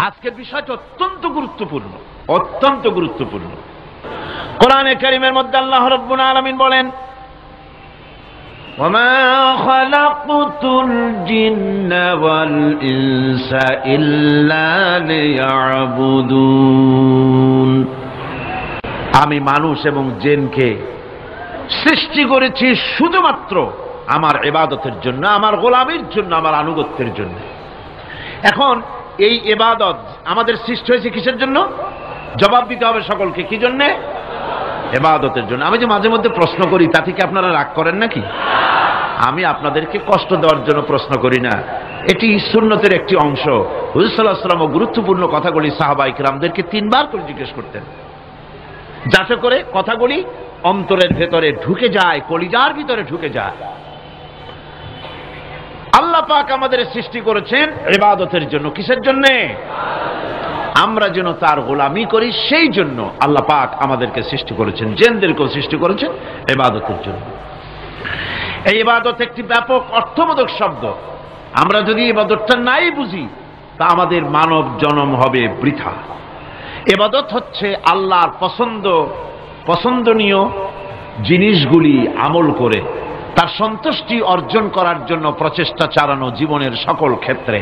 আজকের বিষয়টা অত্যন্ত গুরুত্বপূর্ণ, অত্যন্ত গুরুত্বপূর্ণ। কোরআনে কারীমের মধ্যে আল্লাহ রাব্বুল আলামিন বলেন, ওয়া মা খালাকতুল জিন্না ওয়াল ইনসা ইল্লা লিয়াবুদুন। আমি মানুষ এবং জিনকে সৃষ্টি করেছি শুধুমাত্র আমার ইবাদতের জন্য, আমার গোলামির জন্য, আমার আনুগত্যের জন্য। এখন এই ইবাদত আমাদের সৃষ্টি হয়েছে কিসের জন্য? জবাব দিতে হবে সকলকে। কি জন্য? ইবাদতের জন্য। আমি যে মাঝে মধ্যে প্রশ্ন করি, তা থেকে আপনারা রাগ করেন নাকি? আমি আপনাদেরকে কষ্ট দেওয়ার জন্য প্রশ্ন করি না, এটি সুন্নতের একটি অংশ। হুজুর সাল্লাল্লাহু আলাইহি ওয়াসাল্লাম গুরুত্বপূর্ণ কথাগুলি সাহাবায়ে কিরামদেরকে 3 বার করে জিজ্ঞেস করতেন, যাতে করে কথাগুলি অন্তরের ভেতরে ঢুকে যায়, কলিজার ভিতরে ঢুকে যায়। আল্লাহ পাক আমাদের সৃষ্টি করেছেন ইবাদতের জন্য। কিসের জন্য? আমরা যেন তার গোলামি করি, সেই জন্য আল্লাহ পাক আমাদেরকে সৃষ্টি করেছেন, জিনদেরকেও সৃষ্টি করেছেন ইবাদতের জন্য। এই ইবাদত একটি ব্যাপক অর্থবোধক শব্দ। আমরা যদি ইবাদতটা নাই বুঝি, তা আমাদের মানব জন্ম হবে বৃথা। ইবাদত হচ্ছে আল্লাহর পছন্দনীয় জিনিসগুলি আমল করে তার সন্তুষ্টি অর্জন করার জন্য প্রচেষ্টা চালানো জীবনের সকল ক্ষেত্রে।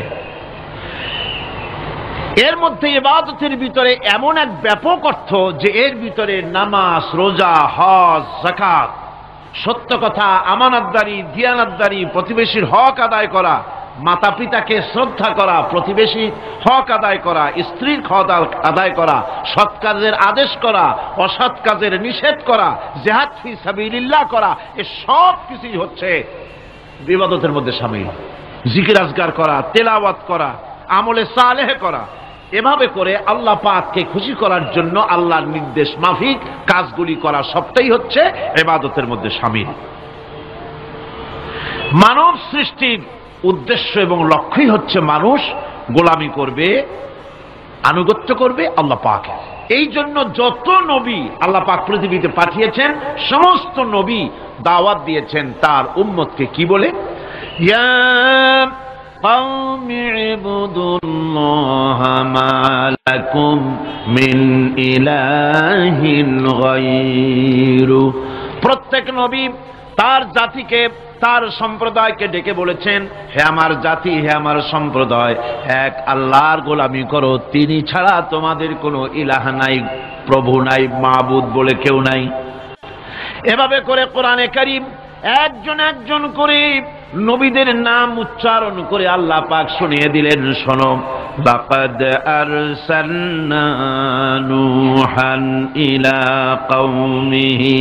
এর মধ্যে ইবাদতের ভিতরে এমন এক ব্যাপক অর্থ যে এর ভিতরে নামাজ, রোজা, হজ, যাকাত, সত্য কথা, আমানতদারি, দিয়ানতদারি, প্রতিবেশীর হক আদায় করা, মাতা পিতাকে শ্রদ্ধা করা, প্রতিবেশী হক আদায় করা, স্ত্রীর হক আদায় করা, সৎ কাজের আদেশ করা, অসৎ কাজের নিষেধ করা, জিহাদ ফি সাবিলিল্লাহ করা, এ সব কিছুই হচ্ছে ইবাদতের মধ্যে শামিল। জিকির আজগার করা, তেলাওয়াত করা, আমলে সালেহ করা, এভাবে করে আল্লাহ পাককে খুশি করার জন্য আল্লাহর নির্দেশ মাফিক কাজগুলি করা, সবটাই হচ্ছে ইবাদতের মধ্যে শামিল। মানব সৃষ্টির উদ্দেশ্য এবং লক্ষ্যই হচ্ছে মানুষ গোলামি করবে, আনুগত্য করবে আল্লাহ পাকের। এই জন্য যত নবী আল্লাহ পাক পৃথিবীতে পাঠিয়েছেন, সমস্ত নবী দাওয়াত দিয়েছেন তার উম্মতকে কি বলে? ইয়া কওমি ইবুদুল্লাহা মা লাকুম মিন ইলাহিন গায়রু। প্রত্যেক নবী তার জাতিকে, তার সম্প্রদায়কে ডেকে বলেছেন, হে আমার জাতি, হে আমার সম্প্রদায়, এক আল্লাহর গোলামি করো, তিনি ছাড়া তোমাদের কোনো ইলাহ নাই, প্রভু নাই, মাবুদ বলে কেউ নাই। এভাবে করে কোরআনে কারীম একজন একজন করে নবীদের নাম উচ্চারণ করে আল্লাহ পাক শুনিয়ে দিলেন, শোনো, লাকাদ আরসালনা নূহান ইলা কওমিহি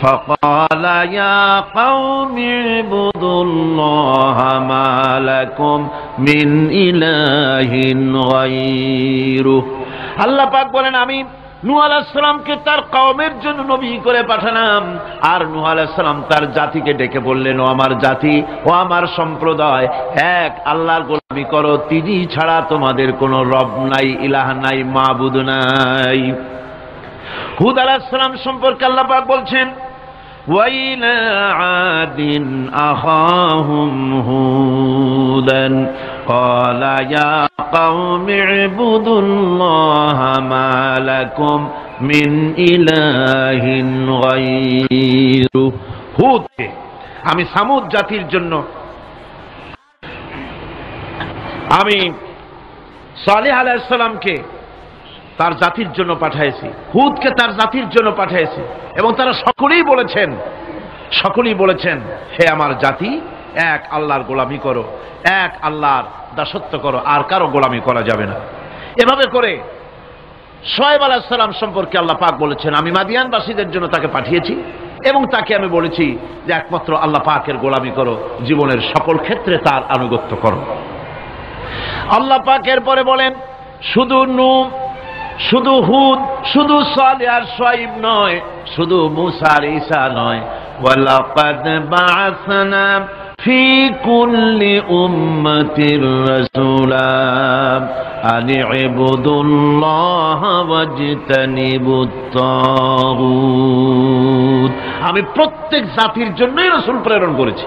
ফাকালা ইয়া কওমি ইবুদুল্লাহা মা লাকুম মিন ইলাহিন গায়রু। আল্লাহ পাক বলেন, আমি নূহ আলাইহিস সালামকে তার কওমের জন্য নবী করে পাঠালাম, আর নূহ আলাইহিস সালাম তার জাতিকে ডেকে বললেন, ও আমার জাতি, ও আমার সম্প্রদায়, এক আল্লাহর গোলামি করো, তিনি ছাড়া তোমাদের কোনো রব নাই, ইলাহ নাই, মাবুদ নাই। হুদ আলাইহিস সালাম সম্পর্কে আল্লাহ পাক বলছেন, ওয়াইলা আদিন আখাহুম হুদান ক্বালা ইয়া কওমি ইবুদুল্লাহা মা লাকুম মিন ইলাহিন গায়রু। হুদকে আমি সামুদ জাতির জন্য, আমি সালেহ আলাইহিস সালামকে তার জাতির জন্য পাঠিয়েছি, হুদকে তার জাতির জন্য পাঠিয়েছি, এবং তারা সকলেই বলেছেন, হে আমার জাতি, এক আল্লাহর গোলামি করো, এক আল্লাহর দাসত্ব করো, আর কারো গোলামি করা যাবে না। এভাবে করে শুআয়ব আলাইহিস সালাম সম্পর্কে আল্লাহ পাক বলেছেন, আমি মাদিয়ানবাসীদের জন্য তাকে পাঠিয়েছি, এবং তাকে আমি বলেছি যে একমাত্র আল্লাহ পাকের গোলামি করো, জীবনের সকল ক্ষেত্রে তার আনুগত্য করো। আল্লাহ পাক এরপরে বলেন, শুধু নূহ, শুধু হুদ, শুধু সালেহ আর শুআয়ব নয়, শুধু মূসা আর ঈসা নয়, ওয়ালাকাদ বা'আসনা ফি কুল্লি উম্মাতির রাসূলা আন ইবুদুল্লাহা ওয়াজতানিবুত তাগুত। আমি প্রত্যেক জাতির জন্যই রাসূল প্রেরণ করেছি,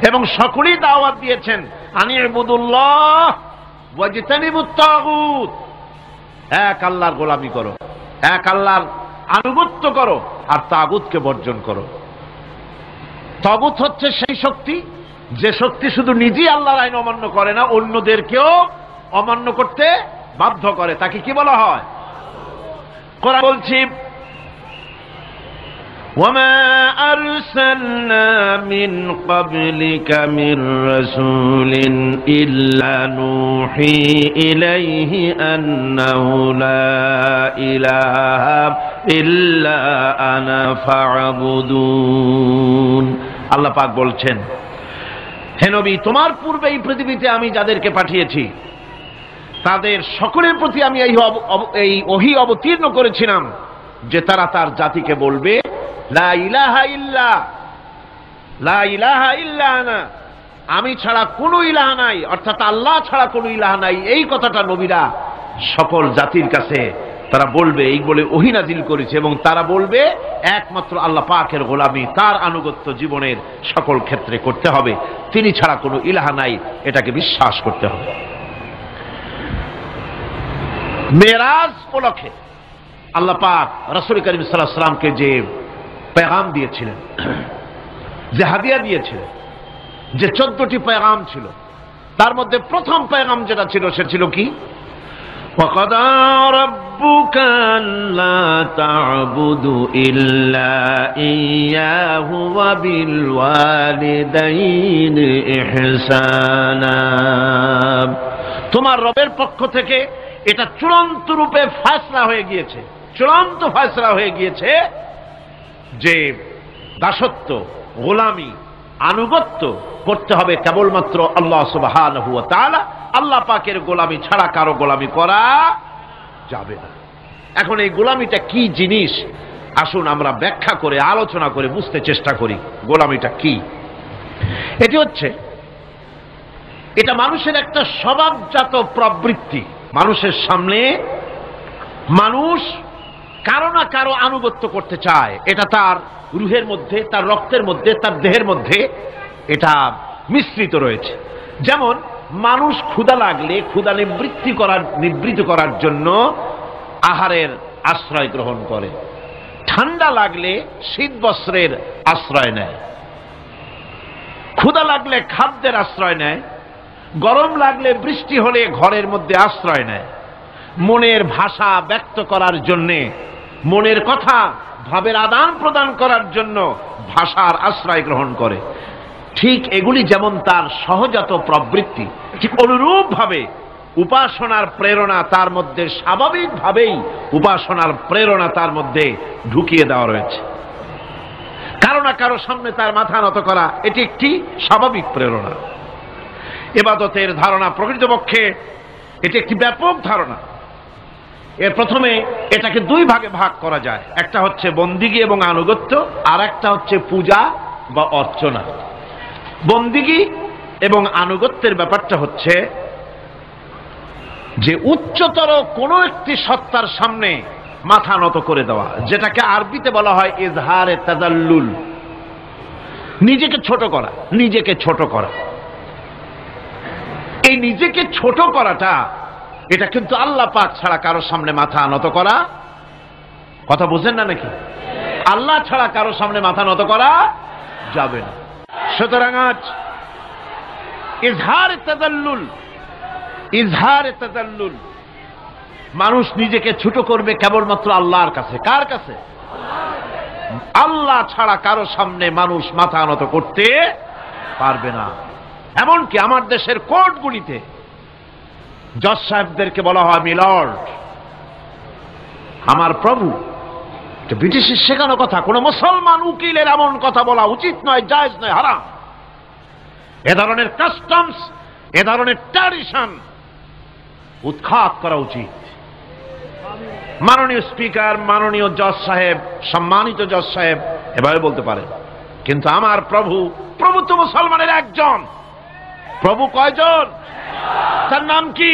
এবং সকলেই দাওয়াত দিয়েছেন আন ইবুদুল্লাহ, ওয়াজতানিবুত তাগুত, এক আল্লাহর গোলামি করো, এক আল্লাহর আনুগত্য করো, আর তাগুতকে বর্জন করো। তাগুত হচ্ছে সেই শক্তি যে শক্তি শুধু নিজেই আল্লাহর আইন অমান্য করে না, অন্যদেরকেও অমান্য করতে বাধ্য করে। তাকে কি বলা হয়? কোরআন বলছি, وَمَا أَرْسَلْنَا مِنْ قَبْلِكَ مِنْ رَسُولٍ إِلَّا نُوحِي إِلَيْهِ أَنَّهُ لَا إِلَهَ إِلَّا أَنَا فَاعْبُدُونِ। আল্লাহ পাক বলছেন, হে নবী, তোমার পূর্বে এই পৃথিবীতে আমি যাদেরকে পাঠিয়েছি তাদের সকলের প্রতি আমি এই ওহী অবতীর্ণ করেছিলাম যে তারা তার জাতিকে বলবে, লা ইলাহা ইল্লা, লা ইলাহা ইল্লা আনা, আমি ছাড়া কোনো ইলাহ নাই, অর্থাৎ আল্লাহ ছাড়া কোনো ইলাহ নাই। এই কথাটা নবীরা সকল জাতির কাছে তারা বলবে, এই বলে ওহী নাজিল করেছে, এবং তারা বলবে একমাত্র আল্লাহ পাকের গোলামি, তার আনুগত্য জীবনের সকল ক্ষেত্রে করতে হবে, তিনি ছাড়া কোনো ইলাহ নাই, এটাকে বিশ্বাস করতে হবে। মেরাজ উপলক্ষে আল্লাহ পাক রাসূল করিম সাল্লাল্লাহু আলাইহি ওয়াসাল্লামকে যে পেগাম দিয়েছিলেন, যে হাদিয়া দিয়েছিলেন, যে 14টি পেগাম ছিল, তার মধ্যে প্রথম পেগাম যেটা ছিল সে ছিল কি? وَقَضَى رَبُّكَ أَلَّا تَعْبُدُوا إِلَّا إِيَّاهُ وَبِالْوَالِدَيْنِ إِحْسَانًا। তোমার রবের পক্ষ থেকে এটা চূড়ান্ত রূপে ফয়সালা হয়ে গিয়েছে, চূড়ান্ত ফয়সালা হয়ে গিয়েছে যে দাসত্ব, গোলামি, আনুগত্য করতে হবে কেবলমাত্র আল্লাহ সুবহানাহু ওয়া তাআলা। আল্লাহ পাকের গোলামি ছাড়া কারো গোলামি করা যাবে না। এখন এই গোলামিটা কি জিনিস, আসুন আমরা ব্যাখ্যা করে আলোচনা করে বুঝতে চেষ্টা করি গোলামিটা কি। এটি হচ্ছে, এটা মানুষের একটা স্বভাবজাত প্রবৃত্তি। মানুষের সামনে মানুষ কারো না কারো আনুগত্য করতে চায়, এটা তার রুহের মধ্যে, তার রক্তের মধ্যে, তার দেহের মধ্যে এটা মিশ্রিত রয়েছে। যেমন মানুষ ক্ষুধা লাগলে ক্ষুধা নিবৃত্ত করার জন্য আহারের আশ্রয় গ্রহণ করে, ঠান্ডা লাগলে শীত বস্ত্রের আশ্রয় নেয়, ক্ষুধা লাগলে খাদ্যের আশ্রয় নেয়, গরম লাগলে বৃষ্টি হলে ঘরের মধ্যে আশ্রয় নেয়, মনের ভাষা ব্যক্ত করার জন্যে, মনের কথা ভাবের আদান প্রদান করার জন্য ভাষার আশ্রয় গ্রহণ করে। ঠিক এগুলি যেমন তার সহজাত প্রবৃত্তি, ঠিক অনুরূপ ভাবে উপাসনার প্রেরণা তার মধ্যে স্বাভাবিকভাবেই উপাসনার প্রেরণা তার মধ্যে ঢুকিয়ে দেওয়া রয়েছে। কারো না কারো সামনে তার মাথা নত করা এটি একটি স্বাভাবিক প্রেরণা। ইবাদতের ধারণা প্রকৃতপক্ষে এটি একটি ব্যাপক ধারণা। এর প্রথমে এটাকে দুই ভাগে ভাগ করা যায়, একটা হচ্ছে বন্দিগি এবং আনুগত্য, আর একটা হচ্ছে পূজা বা অর্চনা। বন্দিগি এবং আনুগত্যের ব্যাপারটা হচ্ছে যে উচ্চতর কোনো একটি সত্তার সামনে মাথা নত করে দেওয়া, যেটাকে আরবিতে বলা হয় ইজহারে তাজাল্লুল, নিজেকে ছোট করা, নিজেকে ছোট করা। এই নিজেকে ছোট করাটা এটা কিন্তু আল্লাহ পাক ছাড়া কারো সামনে মাথা নত করা, কথা বুঝেন না নাকি? আল্লাহ ছাড়া কারো সামনে মাথা নত করা যাবে না। সুতরাং আজ ইজহারে তাজাল্লুল, মানুষ নিজেকে ছোট করবে কেবলমাত্র আল্লাহর কাছে। কার কাছে? আল্লাহ ছাড়া কারো সামনে মানুষ মাথা নত করতে পারবে না। এমনকি আমার দেশের কোর্টগুলিতে জজ সাহেবদেরকে বলা হয় মিলর্ড, আমার প্রভু। ব্রিটিশের শেখানো কথা, কোন মুসলমান উকিলের এমন কথা বলা উচিত নয়, জায়েজ নয়, হারাম। এ ধরনের কাস্টমস, এ ধরনের ট্র্যাডিশন উৎখাত করা উচিত। মাননীয় স্পিকার, মাননীয় জজ সাহেব, সম্মানিত জজ সাহেব এভাবে বলতে পারেন, কিন্তু আমার প্রভু, প্রভু তো মুসলমানের একজন। প্রভু কয়জন? তার নাম কি?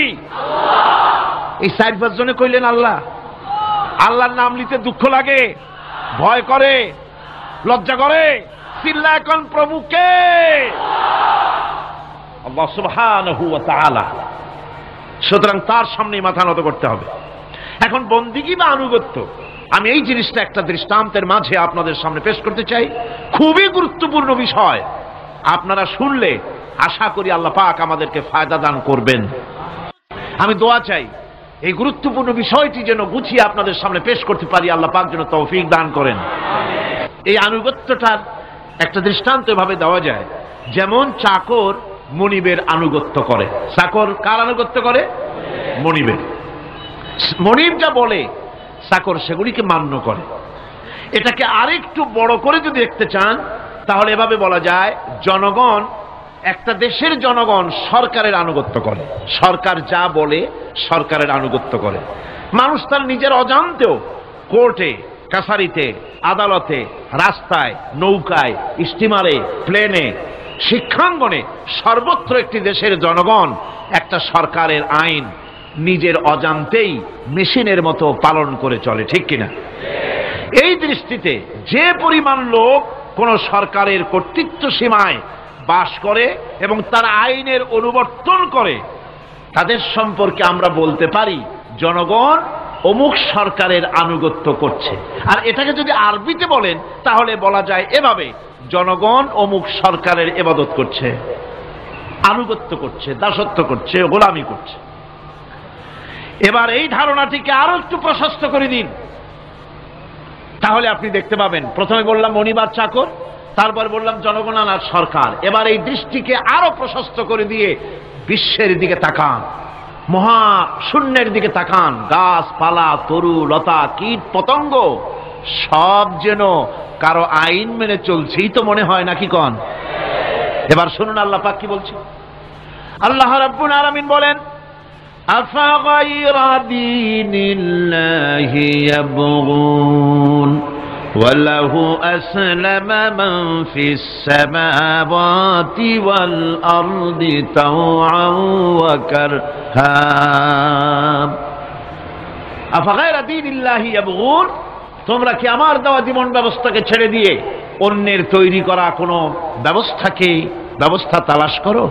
এই 4-5 জনে কইলেন আল্লাহ। আল্লাহর নাম নিতে দুঃখ লাগে, ভয় করে, লজ্জা করে, চিল্লা এখন প্রভুকে, আল্লাহ সুবহানাহু ওয়া তাআলা। সুতরাং তার সামনেই মাথা নত করতে হবে। এখন বন্দিগি বা আনুগত্য, আমি এই জিনিসটা একটা দৃষ্টান্তের মাঝে আপনাদের সামনে পেশ করতে চাই। খুবই গুরুত্বপূর্ণ বিষয়, আপনারা শুনলে আশা করি আল্লাহ পাক আমাদেরকে ফায়দা দান করবেন। আমি দোয়া চাই এই গুরুত্বপূর্ণ বিষয়টি যেন গুছিয়ে আপনাদের সামনে পেশ করতে পারি, আল্লাহ পাক যেন তৌফিক দান করেন। এই আনুগত্যটার একটা দৃষ্টান্ত এভাবে দেওয়া যায়, যেমন চাকর মনিবের আনুগত্য করে। চাকর কার আনুগত্য করে? মনিবের। মনিব যা বলে চাকর সেগুলিকে মান্য করে। এটাকে আরেকটু বড় করে যদি দেখতে চান তাহলে এভাবে বলা যায়, জনগণ, একটা দেশের জনগণ সরকারের আনুগত্য করে। সরকার যা বলে সরকারের আনুগত্য করে। মানুষ তার নিজের অজান্তেও কোর্টে, কাছারিতে, আদালতে, রাস্তায়, নৌকায়, স্টিমারে, প্লেনে, শিক্ষাঙ্গনে, সর্বত্র একটি দেশের জনগণ একটা সরকারের আইন নিজের অজান্তেই মেশিনের মতো পালন করে চলে, ঠিক কিনা? এই দৃষ্টিতে যে পরিমাণ লোক কোন সরকারের কর্তৃত্ব সীমায় বাস করে এবং তার আইনের অনুবর্তন করে, তাদের সম্পর্কে আমরা বলতে পারি জনগণ অমুক সরকারের আনুগত্য করছে। আর এটাকে যদি আরবিতে বলেন তাহলে বলা যায় এভাবে, জনগণ অমুক সরকারের ইবাদত করছে, আনুগত্য করছে, দাসত্ব করছে, গোলামি করছে। এবার এই ধারণাটিকে আরো একটু প্রশস্ত করে দিন, তাহলে আপনি দেখতে পাবেন, প্রথমে বললাম মনিব আর চাকর, তারপর বললাম জনগণ আর সরকার। এবার এই দৃষ্টিকে আরো প্রশস্ত করে দিয়ে বিশ্বের দিকে তাকান, মহা শূন্যের দিকে তাকান। গাছপালা, তরু লতা, কীট পতঙ্গ সব যেন কারো আইন মেনে চলছেই তো মনে হয়, নাকি কন? এবার শুনুন আল্লাহ পাক কি বলছে। আল্লাহ রাব্বুল আলামিন বলেন, আফাগায়রা দীনিল্লাহি ইয়াবগুন ওয়ালাহু আসলামা মান ফিস সামাওয়াতি ওয়াল আরদি তাওআন ওয়া কারহা। আফাগায়রা দীনিল্লাহি ইয়াবগুন, তোমরা কি আমার দেওয়া জীবন ব্যবস্থাকে ছেড়ে দিয়ে অন্যের তৈরি করা কোন ব্যবস্থা তালাশ করো?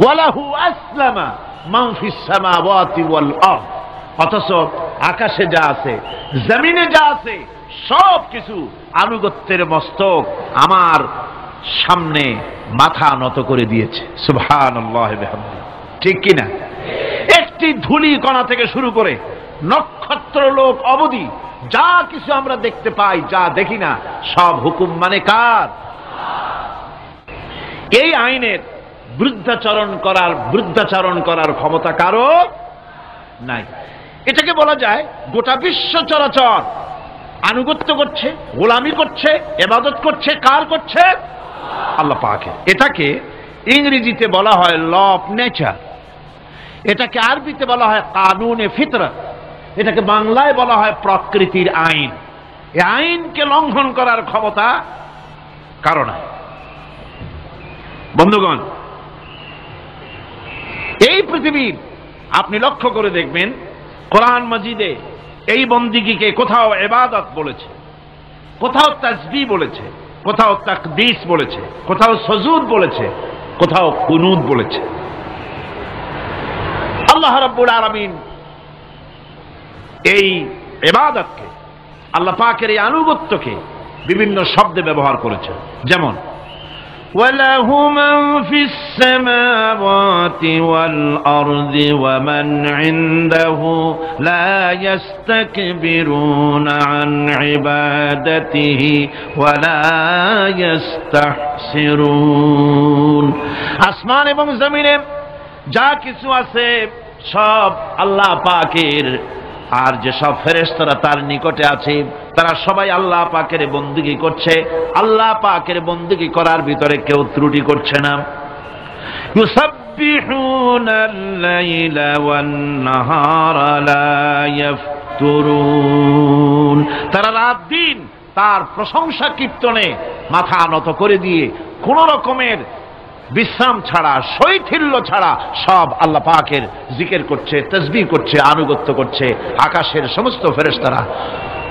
ওয়ালাহু আসলামা মান ফিস সামাওয়াতি ওয়াল আরদ, অথচ আকাশে যা আছে, জমিনে যা আছে, সব কিছু আনুগত্যের মস্তক আমার সামনে মাথা নত করে দিয়েছে। সুবহানাল্লাহি ওয়া বিহামদিহি, ঠিক কিনা? একটি ধূলি কণা থেকে শুরু করে নক্ষত্র লোক অবধি যা কিছু আমরা দেখতে পাই, যা দেখি না, সব হুকুম মানে কার? এই আইনের বৃদ্ধাচরণ করার ক্ষমতা কারো নাই। এটাকে বলা যায় গোটা বিশ্ব চরাচর আনুগত্য করছে, গোলামি করছে, ইবাদত করছে। কার করছে? আল্লাহ পাকের। এটাকে ইংরেজিতে বলা হয় ল অফ নেচার, এটাকে আরবিতে বলা হয় কানুনে ফিতরত, এটাকে বাংলায় বলা হয় প্রকৃতির আইন। এই আইনকে লঙ্ঘন করার ক্ষমতা কারো নাই। বন্ধুগণ, এই পৃথিবীর আপনি লক্ষ্য করে দেখবেন, কোরআন মাজিদে এই বন্দিগিকে কোথাও ইবাদত বলেছে, কোথাও তাসবিহ বলেছে, কোথাও তাকদীস বলেছে, কোথাও সুজুদ বলেছে, কোথাও কুনুত বলেছে। আল্লাহ রাব্বুল আলামিন এই ইবাদতকে, আল্লাহ পাকের এই আনুগত্যকে বিভিন্ন শব্দে ব্যবহার করেছে। যেমন وَلَهُ مَنْ فِي السَّمَاوَاتِ وَالْأَرْضِ وَمَنْ عِنْدَهُ لَا يَسْتَكْبِرُونَ عَنْ عِبَادَتِهِ وَلَا يَسْتَحْسِرُونَ। আসমান এবং জমিনে যা কিছু আছে সব আল্লাহ পাকের, আর যে সব ফেরেশতারা তার নিকটে আছে তারা সবাই আল্লাহ পাকের বন্দেগী করছে। আল্লাহ পাকের বন্দেগী করার ভিতরে কেউ ত্রুটি করছে না। ইউসাব্বিহুনাল লাইলা ওয়ান নাহারা লা ইয়াফতুরুন, তারা রাত দিন তার প্রশংসা কীর্তনে মাথা নত করে দিয়ে কোন রকমের বিশ্রাম ছাড়া, শৈথিল্য ছাড়া সব আল্লাহ পাকের জিকির করছে, তাসবিহ করছে, আনুগত্য করছে। আকাশের সমস্ত ফেরেশতারা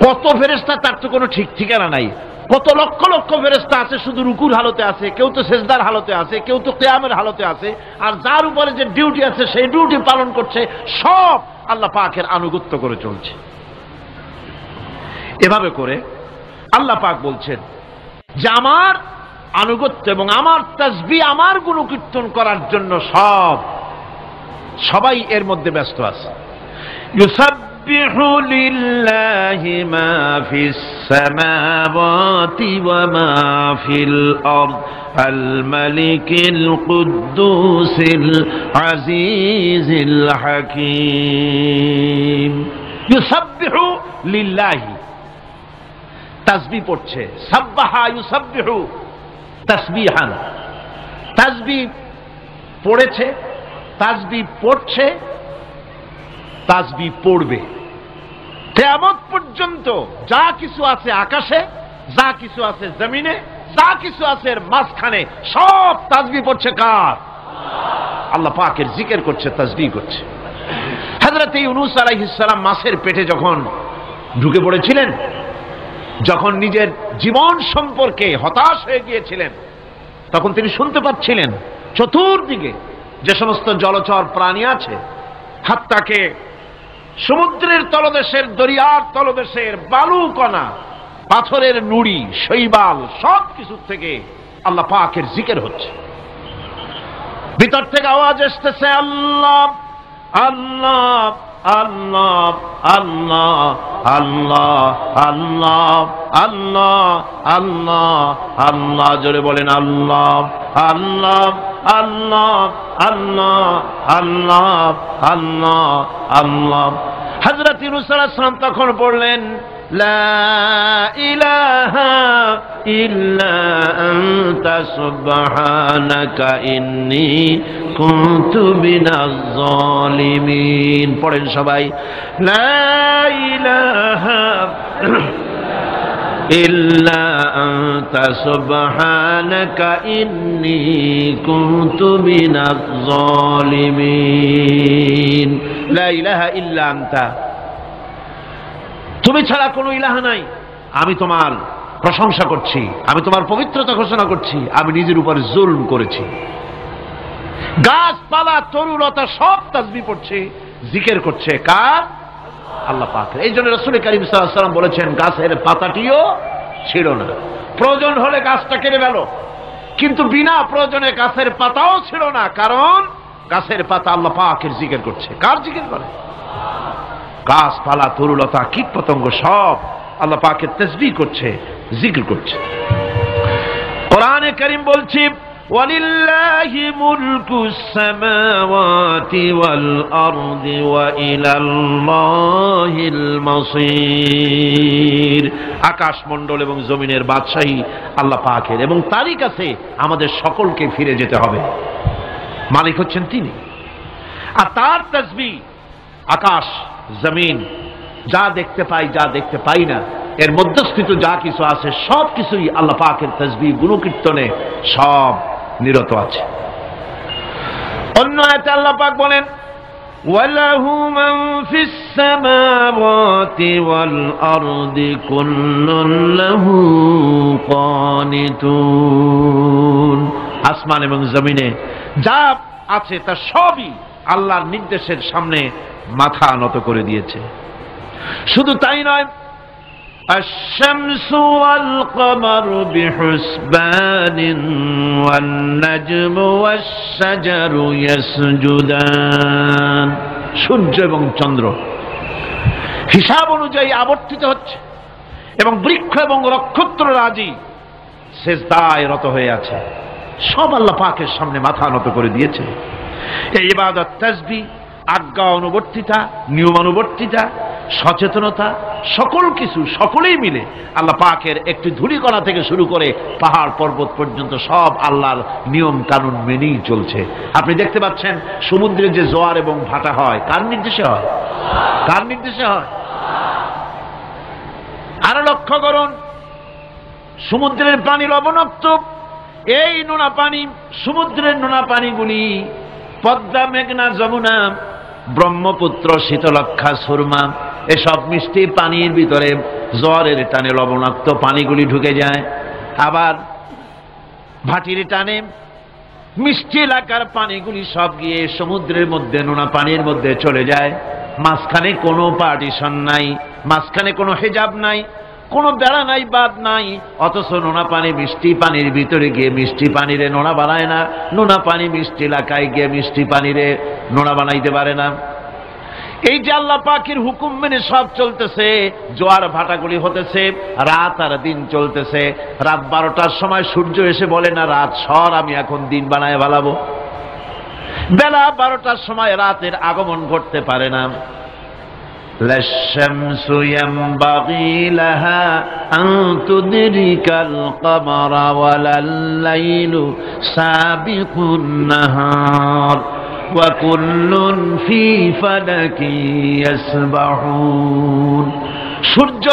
কত ফেরেশতা তার তো কোনো ঠিক ঠিকানা নাই। কত লক্ষ লক্ষ ফেরেশতা আছে শুধু রুকুর হালতে আছে, কেউ তো সেজদার হালতে আছে, কেউ তো কিয়ামের হালতে আছে, আর যার উপরে যে ডিউটি আছে সেই ডিউটি পালন করছে, সব আল্লাহ পাকের আনুগত্য করে চলছে। এভাবে করে আল্লাহ পাক বলছেন যে আমার আনুগত্য এবং আমার তাসবিহ, আমার গুণকীর্তন করার জন্য সবাই এর মধ্যে ব্যস্ত আছে। ইউসাব্বিহু লিল্লাহি মা ফিস সামাওয়াতি ওয়া মা ফিল আরদ আল মালিকিল কুদ্দুসিল আজিজিল হাকীম। ইউসাব্বিহু লিল্লাহি, তাসবিহ পড়ছে, সাব্বাহা ইউসাব্বিহু তাসবিহান, তাসবিহ পড়েছে, তাসবিহ পড়ছে, তাসবিহ পড়বে। কিয়ামত পর্যন্ত যা কিছু আছে আকাশে, যা কিছু আছে জমিনে, যা কিছু আছে এর মাঝখানে, সব তাসবিহ পড়ছে কার? আল্লাহ পাকের জিকির করছে, তাসবিহ করছে। হযরত ইউনূস আলাইহিস সালাম মাছের পেটে যখন ঢুকে পড়েছিলেন, যখন নিজের জীবন সম্পর্কে হতাশ হয়ে গিয়েছিলেন, তখন তিনি শুনতে পাচ্ছিলেন চতুর্দিকে যে সমস্ত জলচর প্রাণী আছে, হাত্তাকে সমুদ্রের তলদেশের, দরিয়ার তলদেশের বালুকণা, পাথরের নুড়ি, শৈবাল, সব কিছু থেকে আল্লাহ পাকের জিকির হচ্ছে। ভিতর থেকে আওয়াজ আসতেছে, আল্লাহ আল্লাহ আল্লাহ আল্লাহ আল্লাহ আল্লাহ আল্লাহ আল্লাহ আল্লাহ। জোরে বলেন আল্লাহ আল্লাহ আল্লাহ আল্লাহ আল্লাহ আল্লাহ আল্লাহ। হযরত ইউনূস আলাইহিস সালাম তখন পড়লেন, লা ইলাহা ইল্লা আনতা সুবহানাকা ইন্নী কুনতু মিনাজ জালিমিন। পড়েন সবাই, লা ইলাহা ইল্লা আনতা সুবহানাকা ইন্নী কুনতু মিনাজ জালিমিন। লা ইলাহা ইল্লা আনতা, তুমি ছাড়া কোনো ইলাহা নাই। আমি তোমার প্রশংসা করছি, আমি তোমার পবিত্রতা ঘোষণা করছি। আমি নিজের উপর জুলম করেছি। গাছপালা, তরুলতা সব তাসবিহ পড়ছে, জিকির করছে কার? আল্লাহ পাকের। এই জন্য রাসূল কারীম সাল্লাল্লাহু আলাইহি ওয়াসাল্লাম বলেছেন, গাছের পাতাটিও ছিঁড়ো না। প্রয়োজন হলে গাছটা কেটে ফেলো, কিন্তু বিনা প্রয়োজনে গাছের পাতাও ছিঁড়ো না, কারণ গাছের পাতা আল্লাহ পাকের জিকির করছে। কার জিকির করে? গাছপালা, তরুলতা, কীট পতঙ্গ সব আল্লাহ পাকের তাসবিহ করছে, জিকির করছে। কোরআনে কারীম বলছে, ওয়ালিল্লাহি মুলকুস সামাওয়াতি ওয়াল আরদি ওয়া ইলাল্লাহিল মাসীর। আকাশ মণ্ডল এবং জমিনের বাদশাহী আল্লাহ পাকের, এবং তারই কাছে আমাদের সকলকে ফিরে যেতে হবে। মালিক হচ্ছেন তিনি। আর তার তাসবিহ আকাশ জমিন, যা দেখতে পাই, যা দেখতে পাই না, এর মধ্যস্থিত যা কিছু আছে সব কিছুই আল্লাহ পাকের তাসবিহ গুণকীর্তনে সব নিরত আছে। অন্য আয়াতে আল্লাহ পাক বলেন, ওয়ালাহু মান ফিস সামাওয়াতি ওয়াল আরদি কুল্লুন লাহু কানিতুন। আসমান এবং জমিনে যা আছে তা সবই আল্লাহর নির্দেশের সামনে মাথা নত করে দিয়েছে। শুধু তাই নয়, আশ-শামসু ওয়াল কমারু বিহুসবানিন ওয়ান নাজমু ওয়াশ-শাজারু ইয়াসজুদান। সূর্য এবং চন্দ্র হিসাব অনুযায়ী আবর্তিত হচ্ছে, এবং বৃক্ষ এবং নক্ষত্ররাজি সেজদায় রত হয়ে আছে। সব আল্লাহ পাকের সামনে মাথা নত করে দিয়েছে। এই ইবাদত, তাসবিহ, আজ্ঞা অনুবর্তিতা, নিয়মানুবর্তিতা, সচেতনতা, সকল কিছু সকলেই মিলে আল্লাহ পাকের একটি ধূলিকণা থেকে শুরু করে পাহাড় পর্বত পর্যন্ত সব আল্লাহর নিয়ম কানুন মেনেই চলছে। আপনি দেখতে পাচ্ছেন সমুদ্রে যে জোয়ার এবং ভাটা হয়, কার নির্দেশে হয়? কার নির্দেশে হয়? আরো লক্ষ্য করুন, সমুদ্রের পানি লবণাক্ত। এই নোনা পানি, সমুদ্রের নোনা পানিগুলি পদ্মা, মেঘনা, যমুনা, ব্রহ্মপুত্র, শীতলক্ষা, সুরমা, এসব মিষ্টি পানির ভিতরে জ্বরের টানে লবণাক্ত পানিগুলি ঢুকে যায়, আবার ভাটির টানে মিষ্টি এলাকার পানিগুলি সব গিয়ে সমুদ্রের মধ্যে নোনা পানির মধ্যে চলে যায়। মাঝখানে কোনো পার্টিশন নাই, মাঝখানে কোনো হেজাব নাই, কোনো বেড়া নাই, বাদ নাই, অথচ নোনা পানি মিষ্টি পানির ভিতরে গিয়ে মিষ্টি পানিরে নোনা বানায় না, নোনা পানি মিষ্টি এলাকায় গিয়ে মিষ্টি পানিরে নোনা বানাইতে পারে না। এই যে আল্লাহ পাকের হুকুম মেনে সব চলতেছে, জোয়ার ভাটাগুলি হতেছে, রাত আর দিন চলতেছে। রাত 12টার সময় সূর্য এসে বলে না রাত সর, আমি এখন দিন বানায় ভালাবো। বেলা 12টার সময় রাতের আগমন ঘটতে পারে না। لا الشمس ينبغي لها أن تدرك القمر ولا الليل سابق النهار وكل في فلك يسبحون। সূর্য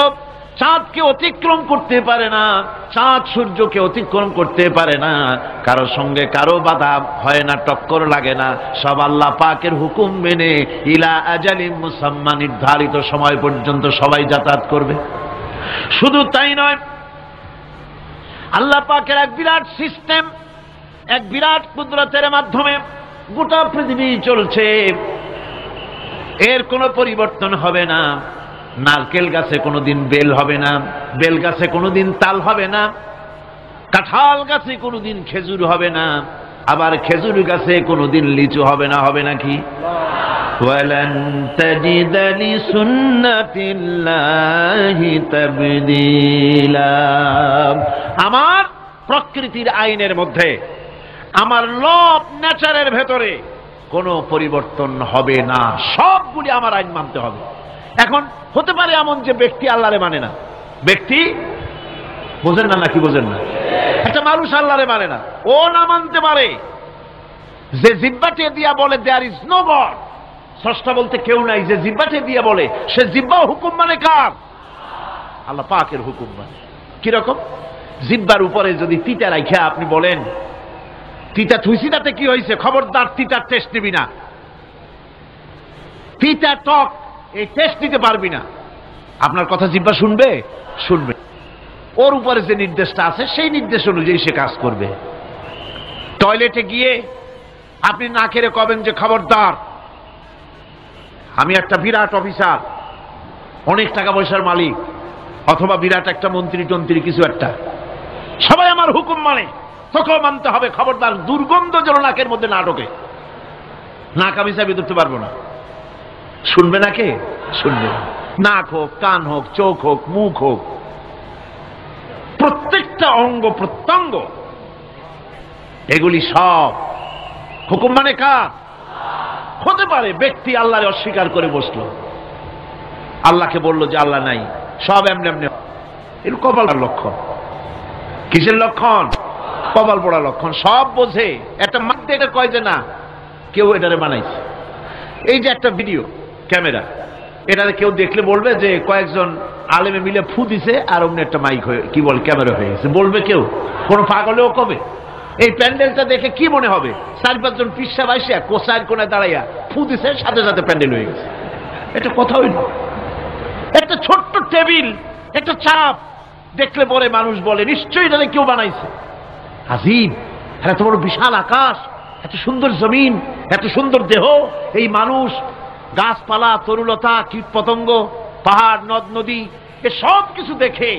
চাঁদকে অতিক্রম করতে পারে না, চাঁদ সূর্যকে অতিক্রম করতে পারে না, কারোর সঙ্গে কারো বাধা হয় না, টক্কর লাগে না, সব আল্লাহ পাকের হুকুম মেনে ইলা আজালিম মুসাম্মা নির্ধারিত সময় পর্যন্ত সবাই যাতায়াত করবে। শুধু তাই নয়, আল্লাহ পাকের এক বিরাট সিস্টেম, এক বিরাট কুদরতের মাধ্যমে গোটা পৃথিবী চলছে, এর কোনো পরিবর্তন হবে না। নারকেল গাছে কোনোদিন বেল হবে না, বেল গাছে কোনোদিন তাল হবে না, কাঁঠাল গাছে কোনোদিন খেজুর হবে না, আবার খেজুর গাছে কোনোদিন লিচু হবে না। হবে নাকি? ওয়ালান তাজিদ লিসুন্নাতিল্লাহি তাবদীলা। আমার প্রকৃতির আইনের মধ্যে, আমার ল অফ নেচারের ভেতরে কোনো পরিবর্তন হবে না, সবগুলি আমার আইন মানতে হবে। এখন হতে পারে এমন যে ব্যক্তি আল্লাহরে মানে না, ব্যক্তি বোঝেন না নাকি বোঝেন না, একটা মানুষ আল্লাহরে মানে না, ও না মানতে পারে যে জিহ্বাটে দিয়া বলে দেয়ার ইজ নো গড, স্রষ্টা বলতে কেউ নাই, যে জিহ্বাটে দিয়া বলে সে জিহ্বা হুকুম মানে কার? আল্লাহ পাকের হুকুম মানে। কিরকম? জিহ্বার উপরে যদি তিতা রাখা আপনি বলেন তিতা থুইছি তাতে কি হয়েছে, খবরদার তিতার টেস্ট নিবি না, তিতা টক এই টেস্ট দিতে পারবি না, আপনার কথা জিহ্বা শুনবে? শুনবে। ওর উপরে যে নির্দেশটা আছে সেই নির্দেশ অনুযায়ী সে কাজ করবে। টয়লেটে গিয়ে আপনি না খেলে কবেন যে খবরদার, আমি একটা বিরাট অফিসার, অনেক টাকা পয়সার মালিক, অথবা বিরাট একটা মন্ত্রী টন্ত্রী কিছু একটা, সবাই আমার হুকুম মানে, তোকেও মানতে হবে, খবরদার দুর্গন্ধ যেন নাকের মধ্যে না ঢোকে, নাক আমি চাবি ধরতে পারবো না। শুনবে না কে? শুনবে। নাক হোক, কান হোক, চোখ হোক, মুখ হোক, প্রত্যেকটা অঙ্গ প্রত্যঙ্গ, এগুলি সব হুকুম মানে কার? হতে পারে ব্যক্তি আল্লাহরে অস্বীকার করে বসলো, আল্লাহকে বলল যে আল্লাহ নাই, সব এমনি এমনি, এর কপালের লক্ষণ। কিসের লক্ষণ? কপাল পড়া লক্ষণ। সব বোঝে, একটা মাধ্যমে এটা কয় যে না কেউ এটারে বানাইছে। এই যে একটা ভিডিও ক্যামেরা, এটাতে কেউ দেখলে বলবে যে কয়েকজন আলেমে মিলে ফু দিছে আর অমনি একটা মাইক হয়ে কি বল ক্যামেরা হয়ে গেছে, বলবে কেউ? কোন পাগলেও কবে? এই প্যান্ডেলটা দেখে কি মনে হবে? 4-5 পিসা বাইসা কোসার কোনায় দাঁড়াইয়া ফু দিছে, সাথে সাথে প্যান্ডেল হয়ে গেছে। এটা কথা হইল? একটা ছোট্ট টেবিল, একটা চাপ দেখলে পরে মানুষ বলে নিশ্চয়ই এটা কেউ বানাইছে। আজীব, এত বড় বিশাল আকাশ, এত সুন্দর জমিন, এত সুন্দর দেহ, এই মানুষ, গাছপালা, তরুলতা, কীট পতঙ্গ, পাহাড়, নদ নদী, এ সব কিছু দেখে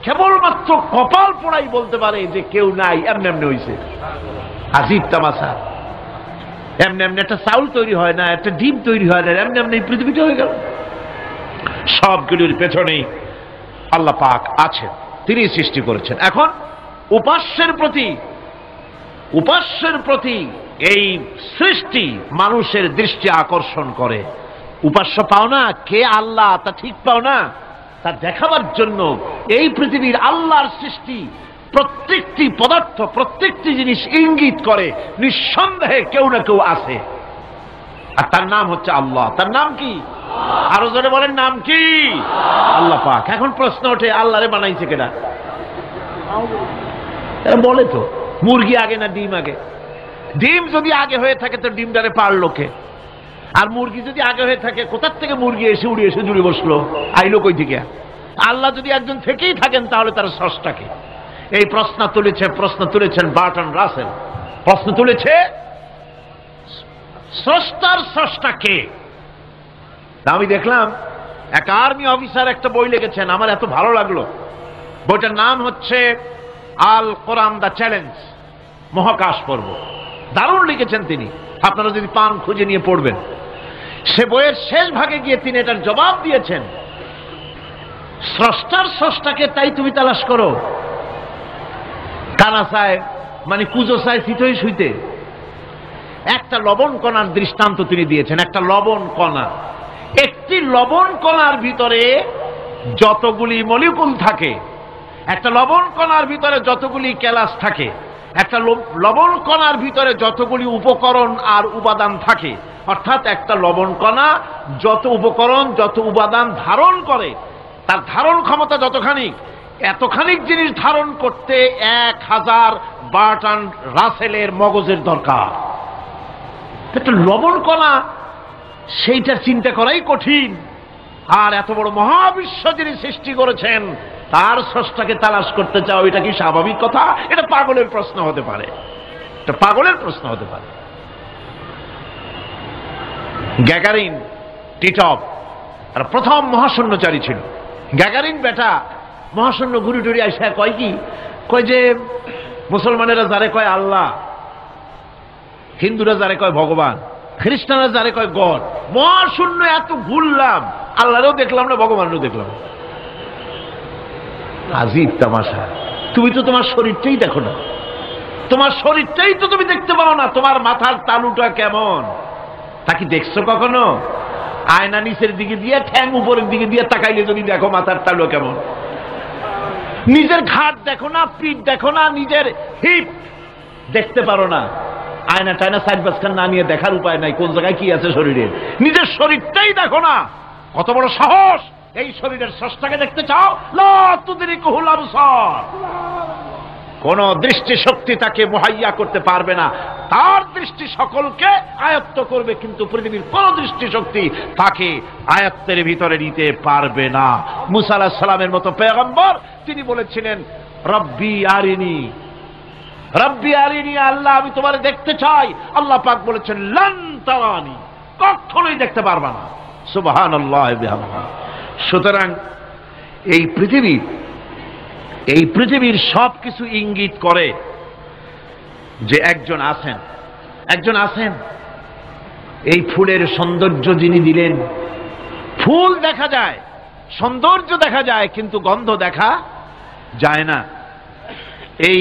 কেবলমাত্র কপাল পোড়াই বলতে পারে যে কেউ নাই, এমনি এমনি হয়েছে। আজীব তামাশা। এমনি এমনি একটা চাউল তৈরি হয় না, একটা ডিম তৈরি হয় না, এমনি এমনি পৃথিবীটা হয়ে গেল। সবগুলির পেছনেই আল্লাহ পাক আছেন, তিনি সৃষ্টি করেছেন। এখন উপাস্যের প্রতি এই সৃষ্টি মানুষের দৃষ্টি আকর্ষণ করে। উপাস্য পাও না কে আল্লাহ তা ঠিক পাও না, তা দেখাবার জন্য এই পৃথিবীর আল্লাহর সৃষ্টি প্রত্যেকটি পদার্থ, প্রত্যেকটি জিনিস ইঙ্গিত করে নিঃসন্দেহে কেউ না কেউ আছে, আর তার নাম হচ্ছে আল্লাহ। তার নাম কি? আরো জোরে বলেন, নাম কি? আল্লাহ পাক। এখন প্রশ্ন ওঠে আল্লাহরে বানাইছে কেনা? বলে তো মুরগি আগে না ডিম আগে? ডিম যদি আগে হয়ে থাকে তো ডিমটারে পারলো কে? আর মুরগি যদি আগে হয়ে থাকে, কোথার থেকে মুরগি এসে উড়ে এসে জুড়ে বসলো, আইলো কই থেকে? আল্লাহ যদি একজন থেকেই থাকেন তাহলে তার স্রষ্টাকে? এই প্রশ্ন তুলেছেন বার্টন রাসেল। প্রশ্ন তুলেছে স্রষ্টার স্রষ্টাকে। আমি দেখলাম এক আর্মি অফিসার একটা বই লিখেছেন, আমার এত ভালো লাগলো। বইটার নাম হচ্ছে আল কোরআন দ্য চ্যালেঞ্জ, মহাকাশ পর্ব। দারুণ লিখেছেন তিনি, আপনারা যদি পান খুঁজে নিয়ে পড়বেন। সে বইয়ের শেষ ভাগে গিয়ে তিনি এটার জবাব দিয়েছেন, স্রষ্টার স্রষ্টাকে তাই তুমি তালাশ করো। কানা চায় মানে কুজো চায় শীতই শুইতে। একটা লবণ কণার দৃষ্টান্ত তিনি দিয়েছেন। একটা লবণ কণা, একটি লবণ কণার ভিতরে যতগুলি মলিকুল থাকে, একটা লবণ কণার ভিতরে যতগুলি ক্যালাস থাকে, একটা লবণ কণার ভিতরে যতগুলি উপকরণ আর উপাদান থাকে, অর্থাৎ একটা লবণ কণা যত উপকরণ যত উপাদান ধারণ করে, তার ধারণ ক্ষমতা যতখানি, এতখানিক জিনিস ধারণ করতে 1000 বার্টন রাসেলের মগজের দরকার। একটা লবণ কণা, সেইটার চিন্তা করাই কঠিন। আর এত বড় মহাবিশ্ব যিনি সৃষ্টি করেছেন তার স্রষ্টাকে তালাশ করতে চাও, এটা কি স্বাভাবিক কথা? এটা পাগলের প্রশ্ন হতে পারে, এটা পাগলের প্রশ্ন হতে পারে। গ্যাগারিন টিটপ আর প্রথম মহাশূন্যচারী ছিল। গ্যাগারিন বেটা মহাশূন্য ঘুরি টুরি আসা কয় কি, কয় যে মুসলমানেরা যারে কয় আল্লাহ, হিন্দুরা যারে কয় ভগবান, খ্রিস্টানরা যারে কয় গড, মহাশূন্য এত ঘুরলাম, আল্লাহরেও দেখলাম না, ভগবানও দেখলাম। আজীব তামাশা। তুমি তো তোমার শরীরটাই দেখো না, তোমার শরীরটাই তো তুমি দেখতে পাও না। তোমার মাথার তালুটা কেমন তা কি দেখছো কখনো? আয়না নিচের দিকে দিয়ে ঠ্যাং উপরের দিকে দিয়ে তাকাইলে যদি দেখো মাথার তালু কেমন। নিজের ঘাট দেখো না, পিঠ দেখো না, নিজের হিপ দেখতে পারো না। আয়না টায়না সাইড বাসখান না নিয়ে দেখার উপায় নাই কোন জায়গায় কি আছে শরীরে। নিজের শরীরটাই দেখো না, কত বড় সাহস! এই শরীরের স্রষ্টাকে দেখতে চাও? লা তুদরিকুহুল আবসার। কোন দৃষ্টি শক্তি তাকে মুহাইয়া করতে পারবে না। তার দৃষ্টি সকলকে আয়ত্ত করবে, কিন্তু পৃথিবীর কোন দৃষ্টি শক্তি তাকে আয়ত্তের ভিতরে নিতে পারবে না। মুসা আলাইহিস সালামের মতো পয়গম্বর তিনি বলেছিলেন, রব্বি আরিনি, রব্বি আরিনি, আল্লাহ আমি তোমারে দেখতে চাই। আল্লাহ পাক বলেছেন লান তারানি, কখনোই দেখতে পারবা না। সুবহানাল্লাহ বিহামদিহি। সুতরাং এই পৃথিবীর সবকিছু ইঙ্গিত করে যে একজন আছেন। এই ফুলের সৌন্দর্য যিনি দিলেন, ফুল দেখা যায়, সৌন্দর্য দেখা যায়, কিন্তু গন্ধ দেখা যায় না। এই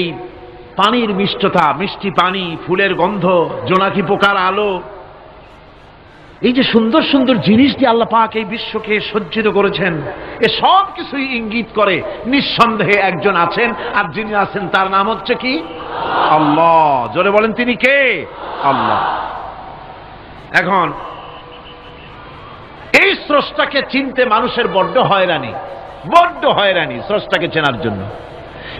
পানির মিষ্টতা, মিষ্টি পানি, ফুলের গন্ধ, জোনাকি পোকার আলো, এই যে সুন্দর সুন্দর জিনিস দিয়ে আল্লাহ পাক এই বিশ্বকে সজ্জিত করেছেন, এ সব কিছুই ইঙ্গিত করে নিঃসন্দেহে একজন আছেন। আর যিনি আছেন তার নাম হচ্ছে কি? আল্লাহ। জোরে বলেন তিনি কে? আল্লাহ। এখন এই স্রষ্টাকে চিনতে মানুষের বড্ড হয়রানি স্রষ্টাকে চেনার জন্য।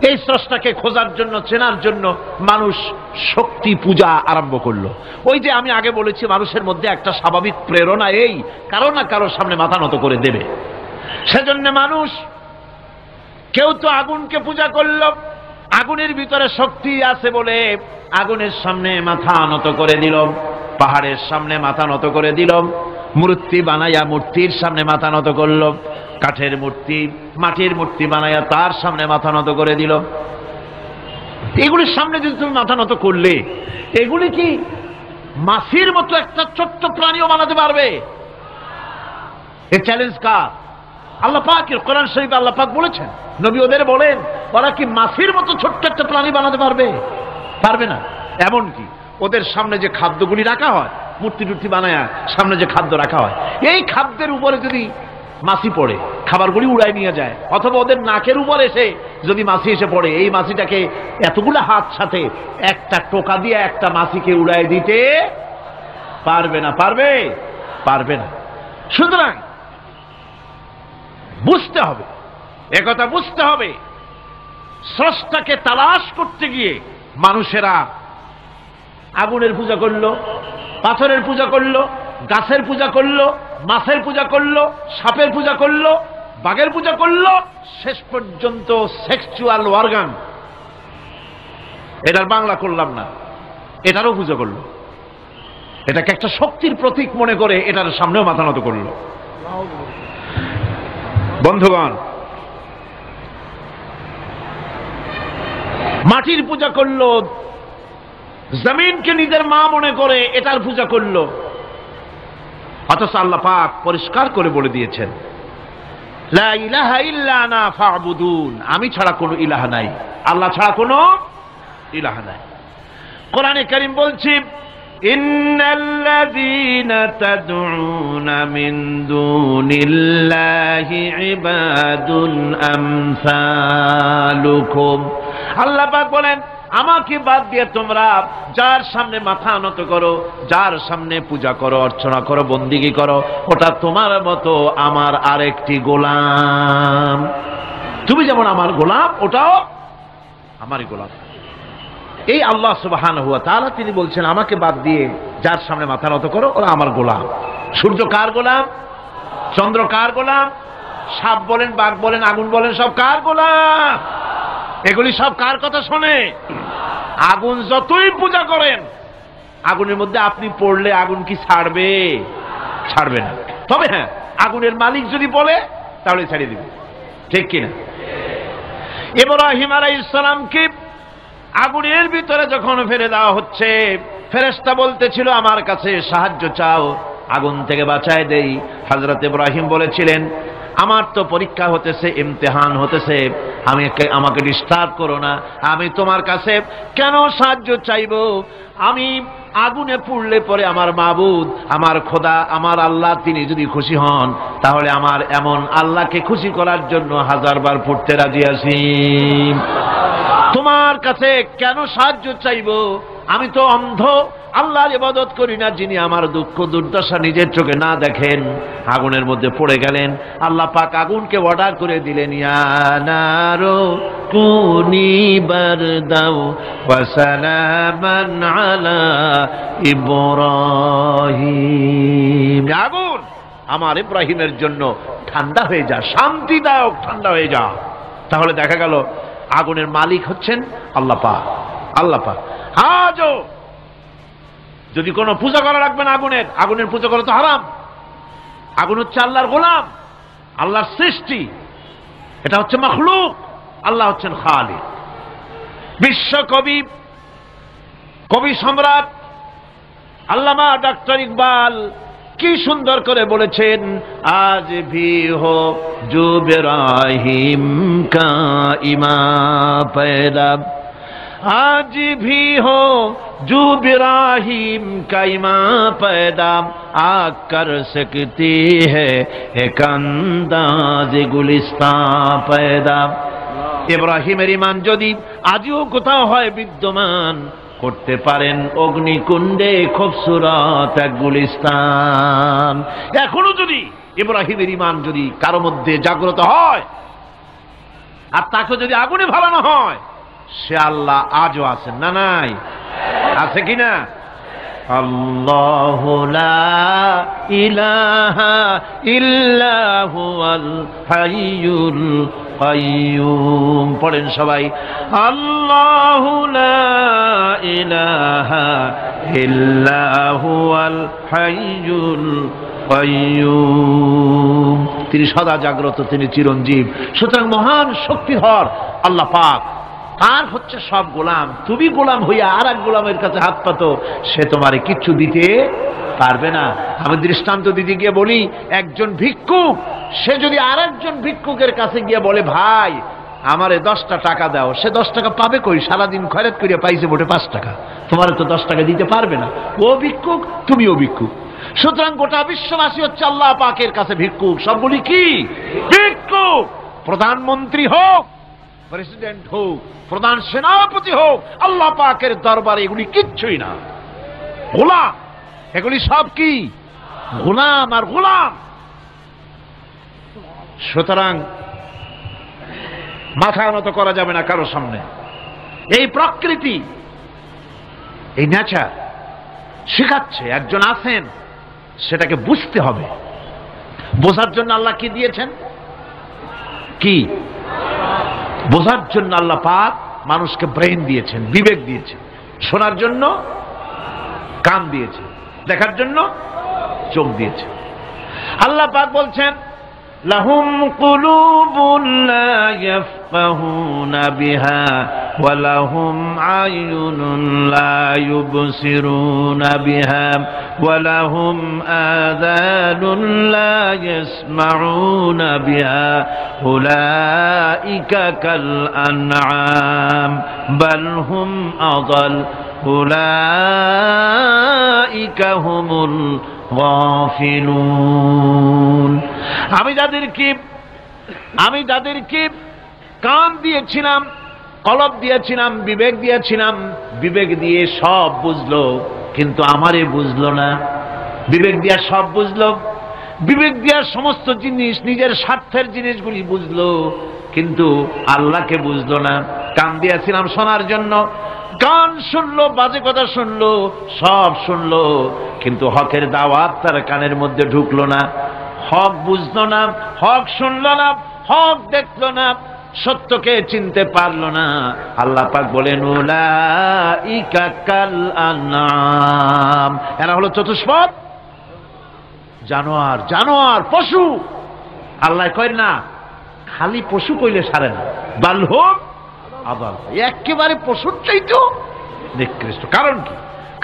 এই স্রষ্টাকে খোঁজার জন্য, চেনার জন্য মানুষ শক্তি পূজা আরম্ভ করলো। ওই যে আমি আগে বলেছি, মানুষের মধ্যে একটা স্বাভাবিক প্রেরণা এই কারো না কারোর সামনে মাথা নত করে দেবে। সেজন্য মানুষ, কেউ তো আগুনকে পূজা করলো, আগুনের ভিতরে শক্তি আছে বলে আগুনের সামনে মাথা নত করে দিল, পাহাড়ের সামনে মাথা নত করে দিল, মূর্তি বানাইয়া মূর্তির সামনে মাথা নত করলো, কাঠের মূর্তি, মাটির মূর্তি বানাইয়া তার সামনে মাথা নত করে দিল। এগুলির সামনে যদি তুমি মাথা নত করলে, এগুলি কি মাছির মতো একটা ছোট্ট প্রাণীও বানাতে পারবে? এ চ্যালেঞ্জ কার? আল্লাহ পাকের। কোরআন শরীফে আল্লাহ পাক বলেছেন, নবী ওদের বলেন, ওরা কি মাছির মতো ছোট্ট একটা প্রাণী বানাতে পারবে? পারবে না। এমনকি ওদের সামনে যে খাদ্যগুলি রাখা হয়, মূর্তি টুর্তি বানায়া সামনে যে খাদ্য রাখা হয়, এই খাদ্যের উপরে যদি মাছি পড়ে, খাবারগুলি উড়াই নিয়ে যায়, অথবা ওদের নাকের উপর এসে যদি মাছি এসে পড়ে, এই মাছিটাকে এতগুলো হাত সাথে একটা টোকা দিয়ে একটা মাছিকে উড়াই দিতে পারবে না। পারবে না। সুতরাং বুঝতে হবে, একথা বুঝতে হবে, স্রষ্টাকে তালাশ করতে গিয়ে মানুষেরা আগুনের পূজা করলো, পাথরের পূজা করলো, গাছের পূজা করলো, মাছের পূজা করলো, সাপের পূজা করলো, বাঘের পূজা করলো, শেষ পর্যন্ত সেক্সুয়াল অর্গান, এটার বাংলা করলাম না, এটারও পূজা করলো। এটাকে একটা শক্তির প্রতীক মনে করে এটার সামনেও মাথা নত করলো। বন্ধুগণ, মাটির পূজা করলো, জমিনকে নিজের মা মনে করে এটার পূজা করলো। অথচ আল্লাহ পাক পরিষ্কার করে বলে দিয়েছেন, লা ইলাহা ইল্লা আনা ফা'বুদুন, আমি ছাড়া কোনো ইলাহা নাই, আল্লাহ ছাড়া কোনো ইলাহা নাই। কোরআনে কারীম বলছে, ইন্নাল্লাযীনা তাদউনা মিন দুনিল্লাহি ইবাদুন আমসালুকুম। আল্লাহ পাক বলেন, আমাকে বাদ দিয়ে তোমরা যার সামনে মাথা নত করো, যার সামনে পূজা করো, অর্চনা করো, বন্দিগি করো, ওটা তোমার মতো আমার আরেকটি গোলাম। তুমি যেমন আমার গোলাম, ওটাও আমারই গোলাম। এই আল্লাহ সুবহানাহু ওয়া তাআলা তিনি বলছেন, আমাকে বাদ দিয়ে যার সামনে মাথা নত করো, ওরা আমার গোলাম। সূর্য কার গোলাম? চন্দ্র কার গোলাম? সাপ বলেন, বাঘ বলেন, আগুন বলেন, সব কার গোলাম? এগুলি সব কার কথা শোনে? আগুন যতই পূজা করেন, আগুনের মধ্যে আপনি পড়লে আগুন কি ছাড়বে? ছাড়বে না। তবে হ্যাঁ, আগুনের মালিক যদি বলে তাহলে ছাড়িয়ে দিবে, ঠিক কিনা? ইব্রাহিম আলাইহিস সালামকে আগুনের ভিতরে যখন ফেলে দেওয়া হচ্ছে, ফেরেশতা বলতেছিল, আমার কাছে সাহায্য চাও, আগুন থেকে বাঁচায় দেই। হযরত ইব্রাহিম বলেছিলেন, আমার তো পরীক্ষা হতেছে, ইমতিহান হতেছে, আমাকে ডিস্টার্ব করো না, আমি তোমার কাছে কেন সাহায্য চাইব? আমি আগুনে পুড়লে পরে আমার মাবুদ, আমার খোদা, আমার আল্লাহ তিনি যদি খুশি হন, তাহলে আমার এমন আল্লাহকে খুশি করার জন্য 1000 বার পড়তে রাজি আছি। তোমার কাছে কেন সাহায্য চাইব? আমি তো অন্ধ, আল্লাহর ইবাদত করি না, যিনি আমার দুঃখ দুর্দশা নিজের চোখে না দেখেন। আগুনের মধ্যে পড়ে গেলেন। আল্লাহ পাক আগুনকে অর্ডার করে দিলেন, ইয়া নারু কুনি বারদাও ওয়া সালামান আলা ইব্রাহিম। আগুন, আমার ইব্রাহিমের জন্য ঠান্ডা হয়ে যা, শান্তিদায়ক ঠান্ডা হয়ে যা। তাহলে দেখা গেল আগুনের মালিক হচ্ছেন আল্লাহ পাক। আল্লাহ পাক আজও যদি কোনো পূজা করা রাখবে না আগুনের, আগুনের পূজা করা তো হারাম। আগুন হচ্ছে আল্লাহর গোলাম, আল্লাহর সৃষ্টি, এটা হচ্ছে মাখলুক, আল্লাহ হচ্ছেন খালিক। বিশ্বকবি, কবি সম্রাট আল্লামা ডক্টর ইকবাল কি সুন্দর করে বলেছেন, আজ ভি হো জো ইব্রাহিম কা ইমা পয়দা, आज भी हो जो इब्राहिम का इमां पैदा, आग कर सकती है एक अंदाज गुलिस्तां पैदा। ইব্রাহিমের ঈমান যদি আজও কোথাও হয় বিদ্যমান, করতে পারেন অগ্নিকুণ্ডে খুবসুরত এক গুলিস্তান। এখনো যদি ইব্রাহিমের ঈমান যদি কারো মধ্যে জাগ্রত হয়, আর তাকে যদি আগুনে ভালানো হয়, সে আল্লাহ আজও আছেন না? নাই? আছে কিনা? আল্লাহু লা ইলাহা ইল্লা হুয়াল হাইয়ুল কাইয়্যুম। পড়েন সবাই, আল্লাহু লা ইলাহা ইল্লা হুয়াল হাইয়ুল কাইয়্যুম। তিনি সদা জাগ্রত, তিনি চিরঞ্জীব। সুতরাং মহান শক্তিধর আল্লাহ পাক, তার হচ্ছে সব গোলাম। তুমি গোলাম হইয়া আর এক গোলামের কাছে হাত পাতো, সে তোমারে কিচ্ছু দিতে পারবে না। আমি দৃষ্টান্ত দিতে গিয়ে বলি, একজন ভিক্ষুক, সে যদি আর একজন ভিক্ষুকের কাছে গিয়ে বলে, ভাই আমারে 10টা টাকা দাও, সে 10 টাকা পাবে কই? সারাদিন খয়রাত করিয়া পাইছে মোটে 5 টাকা, তোমারে তো 10 টাকা দিতে পারবে না। ও ভিক্ষুক, তুমিও ভিক্ষুক। সুতরাং গোটা বিশ্ববাসী হচ্ছে আল্লাহ পাকের কাছে ভিক্ষুক। সবগুলি কি ভিক্ষুক? প্রধানমন্ত্রী হোক, প্রেসিডেন্ট হোক, প্রধান সেনাপতি হোক, আল্লাহ পাকের দরবারে এগুলি কিচ্ছুই না, গোলাম। এগুলি সব কি? গোলাম আর গোলাম। সুতরাং মাথা নত করা যাবে না কারো সামনে। এই প্রকৃতি, এই নেচার শিখাচ্ছে। একজন আছেন সেটাকে বুঝতে হবে। বোঝার জন্য আল্লাহ কি দিয়েছেন? কি বোঝার জন্য আল্লাহ পাক মানুষকে ব্রেন দিয়েছেন, বিবেক দিয়েছেন। শোনার জন্য কান দিয়েছেন, দেখার জন্য চোখ দিয়েছেন। আল্লাহ পাক বলছেন লাহুম কুলুবুন লা ইয়াফকাহুনা বিহা ওয়া লাহুম আয়ুনুন লা ইউবসিরুনা বিহা ওয়া লাহুম আযানুন লা ইয়াসমাউনা বিহা উলাইকা কাল আনআম বাল হুম আযাল উলাইকা হুমুল গাফিলুন। আমি যাদেরকে কান দিয়েছিলাম, কলব দিয়েছিলাম, বিবেক দিয়েছিলাম, বিবেক দিয়ে সব বুঝলো, কিন্তু আমারে বুঝলো না। বিবেক দিয়া সব বুঝলো, বিবেক দিয়া সমস্ত জিনিস, নিজের স্বার্থের জিনিসগুলি বুঝলো, কিন্তু আল্লাহকে বুঝলো না। কান দিয়েছিলাম শোনার জন্য, গান শুনলো, বাজে কথা শুনলো, সব শুনলো, কিন্তু হকের দাওয়াত তার কানের মধ্যে ঢুকলো না। হক বুঝলো না, হক শুনলো না, হক দেখলো না, সত্যকে চিনতে পারলো না। আল্লাহ পাক বলেন উলাইকা কাল আনআম, এরা হলো চতুষ্পদ জানোয়ার, জানোয়ার পশু। আল্লাহ কয় না খালি পশু কইলে সারে না, বাল হুম আযাল, একেবারে পশুর চাইতেও নিকৃষ্ট। কারণ কি?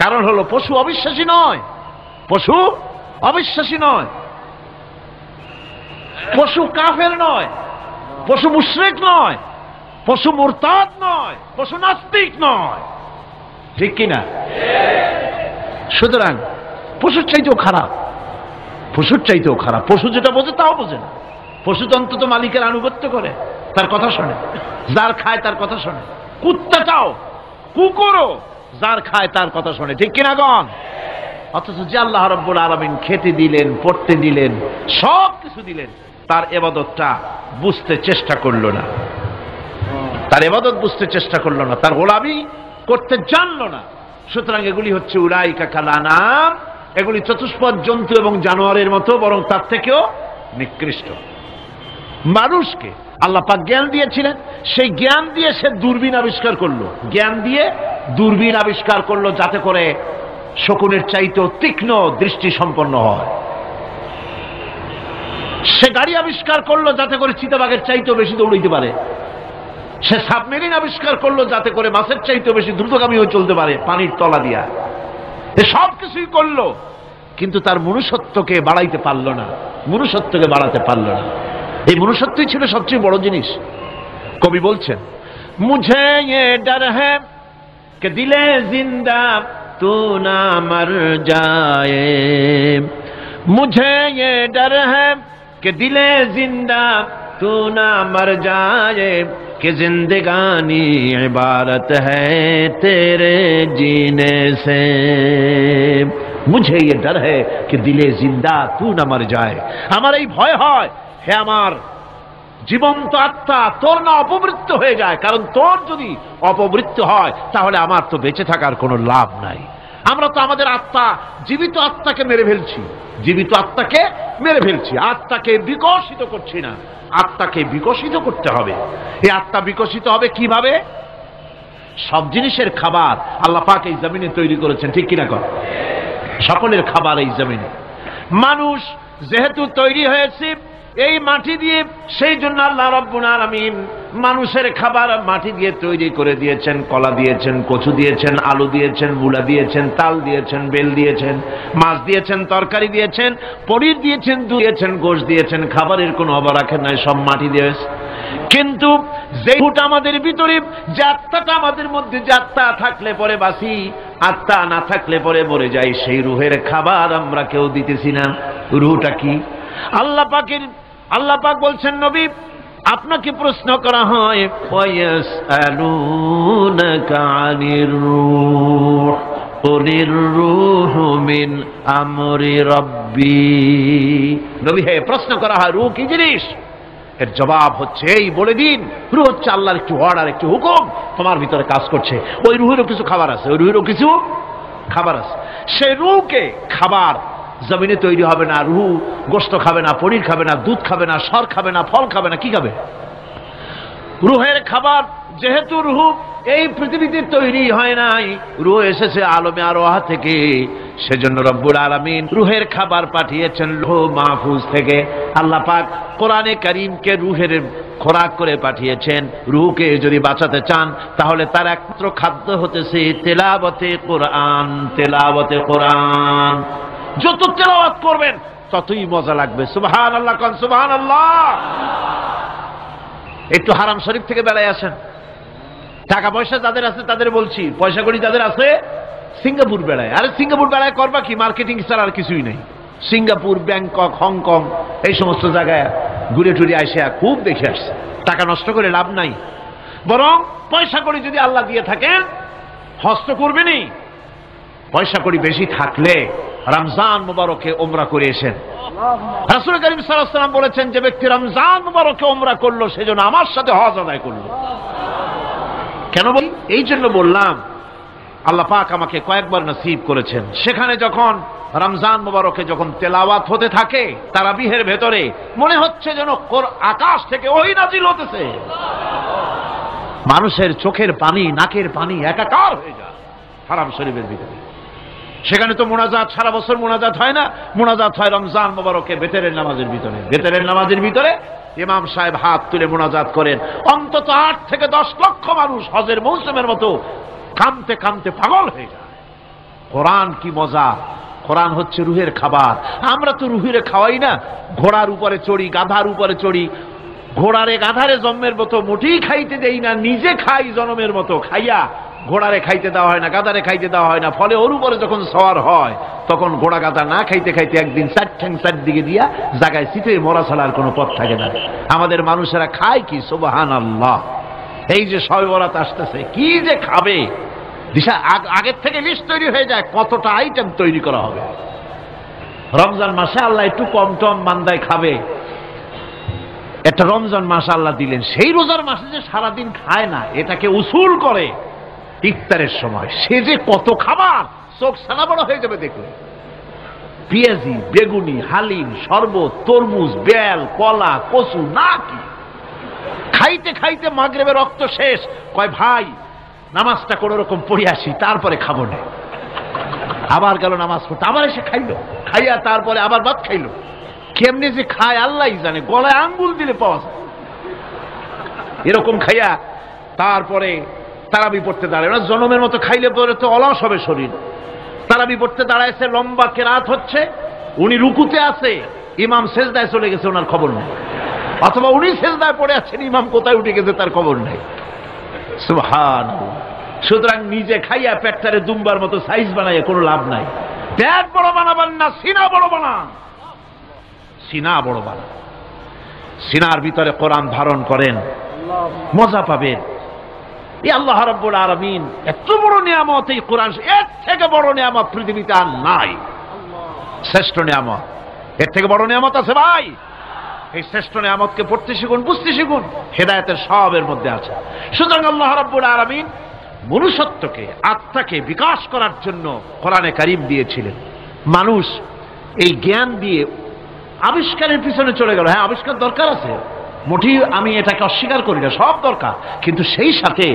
কারণ হলো পশু অবিশ্বাসী নয়, পশু অবিশ্বাসী নয়, পশু কাফের নয়, পশু মুশরিক নয়, পশু মুরতাদ নয়, পশু নাস্তিক নয়, ঠিক কিনা? সুতরাং পশুর চাইতেও খারাপ, পশুর চাইতেও খারাপ। পশু যেটা বোঝে তাও বোঝে না। পশু তো অন্তত মালিকের আনুগত্য করে, তার কথা শোনে, যার খায় তার কথা শোনে। কুত্তাটাও, কুকুরও যার খায় তার কথা শোনে, ঠিক কিনা গণ? অথচ যে আল্লাহ রাব্বুল আলামিন খেতে দিলেন, পড়তে দিলেন, সব কিছু দিলেন, তার ইবাদতটা বুঝতে চেষ্টা করলো না, তার ইবাদত বুঝতে চেষ্টা করলো না, তার গোলামি করতে জানলো না। সুতরাং এগুলি হচ্ছে উলাইকা কাল আনআম, এগুলি চতুষ্পদ জন্তু এবং জানোয়ারের মতো, বরং তার থেকেও নিকৃষ্ট। মানুষকে আল্লাহ পাক জ্ঞান দিয়েছিলেন, সেই জ্ঞান দিয়ে সে দূরবীন আবিষ্কার করলো, জ্ঞান দিয়ে দূরবীন আবিষ্কার করলো, যাতে করে শকুনের চাইতেও তীক্ষ্ণ দৃষ্টি সম্পন্ন হয়। সে গাড়ি আবিষ্কার করলো যাতে করে চিতাবাঘের চাইতেও বেশি দৌড়াইতে পারে। সে সাবমেরিন আবিষ্কার করলো যাতে করে মাছের চাইতেও বেশি দ্রুতগামী হয়ে চলতে পারে পানির তলা দিয়া। এ সব কিছুই করলো, কিন্তু তার মনুষ্যত্বকে বাড়াইতে পারলো না, মনুষ্যত্বকে বাড়াতে পারলো না। এই মনুষ্যত্বই ছিল সবচেয়ে বড় জিনিস। কবি বলছেন মুঝে ये डर है कि दिले जिंदा तू ना मर जाए, मुझे ये डर है कि दिले जिंदा तू ना मर जाए, कि जिंदगानी इबारत है तेरे जीने से, मुझे ये डर है कि दिले जिंदा तू ना मर जाए। আমার এই ভয় হয়, হে আমার জীবন্ত আত্মা, তোর না অপমৃত্যু হয়ে যায়। কারণ তোর যদি অপমৃত্যু হয় তাহলে আমার তো বেঁচে থাকার কোনো লাভ নাই। আমরা তো আমাদের আত্মা, জীবিত আত্মাকে মেরে ফেলছি, জীবিত আত্মাকে মেরে ফেলছি, আত্মাকে বিকশিত করছি না। আত্মাকে বিকশিত করতে হবে। এই আত্মা বিকশিত হবে কিভাবে? সব জিনিসের খাবার আল্লাহ পাক এই জমিনে তৈরি করেছেন, ঠিক কিনা কর? সকলের খাবার এই জমিনে। মানুষ যেহেতু তৈরি হয়েছে এই মাটি দিয়ে, সেই জন্য আল্লাহ রাব্বুল আলামিন মানুষের খাবার মাটি দিয়ে তৈরি করে দিয়েছেন। কলা দিয়েছেন, কচু দিয়েছেন, আলু দিয়েছেন, মূলা দিয়েছেন, তাল দিয়েছেন, বেল দিয়েছেন, মাছ দিয়েছেন, তরকারি দিয়েছেন, পনির দিয়েছেন, দুধ দিয়েছেন, গোশত দিয়েছেন। খাবারের কোনো অভাব রাখেন নাই, সব মাটি দিয়েছে। কিন্তু যে রূহটা আমাদের ভিতরে, যে আত্মাটা আমাদের মধ্যে, যে আত্মা থাকলে পরে বাঁচি, আত্মা না থাকলে পরে মরে যাই, সেই রুহের খাবার আমরা কেউ দিতেছি না। রুহটা কি? আল্লাহ পাক বলছেন নবী, আপনাকে প্রশ্ন করা হয় ওয়ায়াসআলুনাকা আনির রূহ কুলির রূহু মিন আমরি রাব্বি। নবী হে, প্রশ্ন করা হয় রূহ কি জিনিস? এর জবাব হচ্ছে এই, বলে দিন রূহ হচ্ছে আল্লাহর একটু অর্ডার, একটু হুকুম তোমার ভিতরে কাজ করছে। ওই রূহেরও কিছু খাবার আছে, ওই রূহেরও কিছু খাবার আছে। সেই রূহকে খাবার জমিনে তৈরি হবে না। রুহু গোশত খাবে না, পনির খাবে না, দুধ খাবে না, সর খাবে না, ফল খাবে না, কি খাবে? রুহের খাবার। যেহেতু রুহু এই পৃথিবীতে তৈরি হয় নাই, রুহ এসেছে আলমে আরওয়াহ থেকে, সেজন্য রব্বুল আলামিন রুহের খাবার পাঠিয়েছেন লৌহ মাহফুজ থেকে। আল্লাহ পাক কোরআনে কারীমকে রুহের খোরাক করে পাঠিয়েছেন। রুহকে যদি বাঁচাতে চান তাহলে তার একমাত্র খাদ্য হতেছে তেলাওয়াতে কোরআন। তেলাওয়াতে কোরআন যত তেলাওয়াত করবেন ততই মজা লাগবে। সুবহানাল্লাহ, কোন সুবহানাল্লাহ। একটু হারাম শরীফ থেকে বেড়ায় আসেন। টাকা পয়সা যাদের আছে তাদের বলছি, পয়সা করি যাদের আছে, সিঙ্গাপুর বেড়ায়। আরে সিঙ্গাপুর বেড়ায় করবা কি? মার্কেটিং ছাড়া আর কিছুই নেই। সিঙ্গাপুর, ব্যাংকক, হংকং এই সমস্ত জায়গায় ঘুরে টুরে আসে, খুব দেখে আসছে। টাকা নষ্ট করে লাভ নাই, বরং পয়সা করি যদি আল্লাহ দিয়ে থাকেন হস্ত করবেনি। পয়সা করি বেশি থাকলে রমজান মুবারকে উমরা করে এসেন। রাসূল করিম সাল্লাল্লাহু আলাইহি ওয়াসাল্লাম বলেছেন, যে ব্যক্তি রমজান মুবারকে উমরা করলো সেজন্য আমার সাথে হজ আদায় করলো। কেন বলি? এই জন্য বললাম, আল্লাহ পাক আমাকে কয়েকবার নসিব করেছেন। সেখানে যখন রমজান মুবারকে যখন তেলাওয়াত হতে থাকে তারাবিহের ভেতরে, মনে হচ্ছে যেন আকাশ থেকে ওহী নাজিল হতেছে। মানুষের চোখের পানি, নাকের পানি একাকার হয়ে যায় হারাম শরীফের ভিতরে। সেখানে তো মোনাজাত সারা বছর মোনাজাত হয় না, মোনাজাত হয় রমজান মুবারকে বেতেরের নামাজের ভিতরে। বেতেরের নামাজের ভিতরে ইমাম সাহেব হাত তুলে মোনাজাত করেন। অন্তত 8 থেকে 10 লক্ষ মানুষ হজের মৌসুমের মতো কামতে কামতে পাগল হয়ে যায়। কোরআন কি মজা! কোরআন হচ্ছে রুহের খাবার। আমরা তো রুহের খাওয়াই না, ঘোড়ার উপরে চড়ি, গাধার উপরে চড়ি, ঘোড়ারে গাধারে জন্মের মতো মোটেই খাইতে দেই না, নিজে খাই জন্মের মতো। খাইয়া ঘোড়ারে খাইতে দেওয়া হয় না, গাধারে খাইতে দেওয়া হয় না। ফলে ওর উপরে যখন সওয়ার হয় তখন ঘোড়া গাধা না খাইতে খাইতে একদিন 4 ঠ্যাং 4 দিকে দিয়া জায়গায় চিতে মরা ছাড়ার কোনো পথ থাকে না। আমাদের মানুষেরা খায় কি? সুবহানাল্লাহ। এই যে শবে বরাত আসতেছে, কি যে খাবে দিশা আগের থেকে লিস্ট তৈরি হয়ে যায়, কতটা আইটেম তৈরি করা হবে। রমজান মাসে আল্লাহ একটু কম টম মান্দায় খাবে, একটা রমজান মাস আল্লাহ দিলেন। সেই রোজার মাসে যে সারাদিন খায় না, এটাকে উসুল করে ইফতারের সময় সে যে কত খাবার, চোখ সানা বড় হয়ে যাবে দেখলে। পেঁয়াজি, বেগুনি, হালিম, শরবত, তরমুজ, বেল, কলা, কচু, না কি খাইতে খাইতে মাগরিবের রক্ত শেষ। কয় ভাই নামাজটা কোন রকম পড়ে আসি, তারপরে খাবো না। আবার গেল নামাজ পড়তে, আবার এসে খাইলো, খাইয়া তারপরে আবার ভাত খাইলো। কেমনে যে খায় আল্লাহই জানে, গলায় আঙ্গুল দিলে পাওয়া যায়। এরকম খাইয়া তারপরে তারাবি পড়তে দাঁড়ায় না। জনমের মতো খাইলে পরে তো অলস হবে শরীর। তারাবি পড়তে দাঁড়াইছে, লম্বা কেরাত হচ্ছে, উনি রুকুতে আছে, ইমাম সেজদায় চলে গেছে, ওনার খবর নেই। অথবা উনি সেজদায় পড়ে আছেন, ইমাম কোথায় উঠে গেছে তার খবর নেই। সুবহানাল্লাহ। সুতরাং নিজে খাইয়া পেটটারে দুম্বার মতো সাইজ বানাইয়া কোনো লাভ নাই। পেট বড় বানাবেন না, সিনা বড় বানান। সিনা বড় বানান, সিনার ভিতরে কোরআন ধারণ করেন, মজা পাবেন। এই আল্লাহ রাব্বুল আলামিন এত বড় নিয়ামত, এই কোরআন, এর থেকে বড় নিয়ামত পৃথিবীতে আর নাই। শ্রেষ্ঠ নিয়ামত, এর থেকে বড় নিয়ামত আছে ভাই? এই শ্রেষ্ঠ নিয়ামতকে পড়তে শিখুন, বুঝতে শিখুন, হেদায়েতের সবের মধ্যে আছে। সুতরাং আল্লাহ রাব্বুল আলামিন মনুষ্যত্বকে, আত্মাকে বিকাশ করার জন্য কোরআনে কারীম দিয়েছিলেন। মানুষ এই জ্ঞান দিয়ে আবিষ্কারের পিছনে চলে গেল। হ্যাঁ, আবিষ্কার দরকার আছে, মোটেই আমি এটাকে অস্বীকার করি না, সব দরকার। কিন্তু সেই সাথে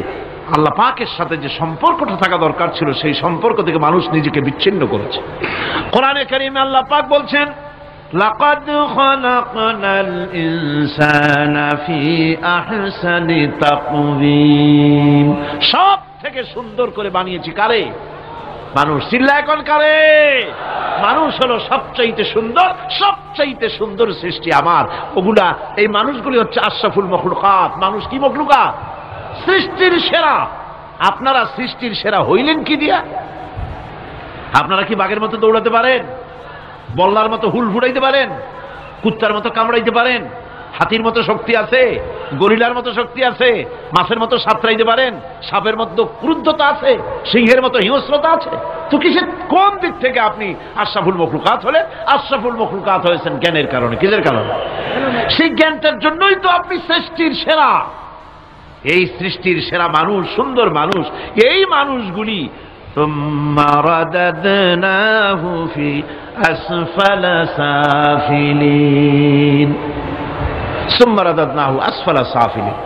আল্লাহ পাকের সাথে যে সম্পর্কটা থাকা দরকার ছিল, সেই সম্পর্ক থেকে মানুষ নিজেকে বিচ্ছিন্ন করেছে। কোরআনে কারীমে আল্লাহ পাক বলছেন, লাকাদ খালাকনাল ইনসানা ফি আহসানি তাকওয়িম। সব থেকে সুন্দর করে বানিয়েছি কারে? মানুষ। চিল্লায় কোন কারে? মানুষ হলো সবচাইতে সুন্দর, সবচাইতে সুন্দর সৃষ্টি আমার। ওগুলা, এই মানুষগুলি হচ্ছে আশরাফুল মখলুকাত। মানুষ কি মখলুকাত? সৃষ্টির সেরা। আপনারা সৃষ্টির সেরা হইলেন কি দিয়া? আপনারা কি বাঘের মতো দৌড়াতে পারেন? বল্লার মতো হুল ফুটাইতে পারেন? কুত্তার মতো কামড়াইতে পারেন? হাতির মতো শক্তি আছে? গরিলার মতো শক্তি আছে? মাছের মতো সাঁতরাইতে পারেন? সাপের মতো ক্রুদ্ধতা আছে? সিংহের মতো হিংস্রতা আছে? তো কিসের, কোন দিক থেকে আপনি আশরাফুল মখলুকাত হলেন? আশরাফুল মখলুকাত হয়েছেন জ্ঞানের কারণে। কিসের কারণে? সেই জ্ঞানটার জন্যই তো আপনি সৃষ্টির সেরা। এই সৃষ্টির সেরা মানুষ, সুন্দর মানুষ, এই মানুষগুলি সুম্মা রাদাদনাহু ফি আসফালা সাফিলিন। সুম্মা রাদাদনাহু আসফালা সাফিলিন।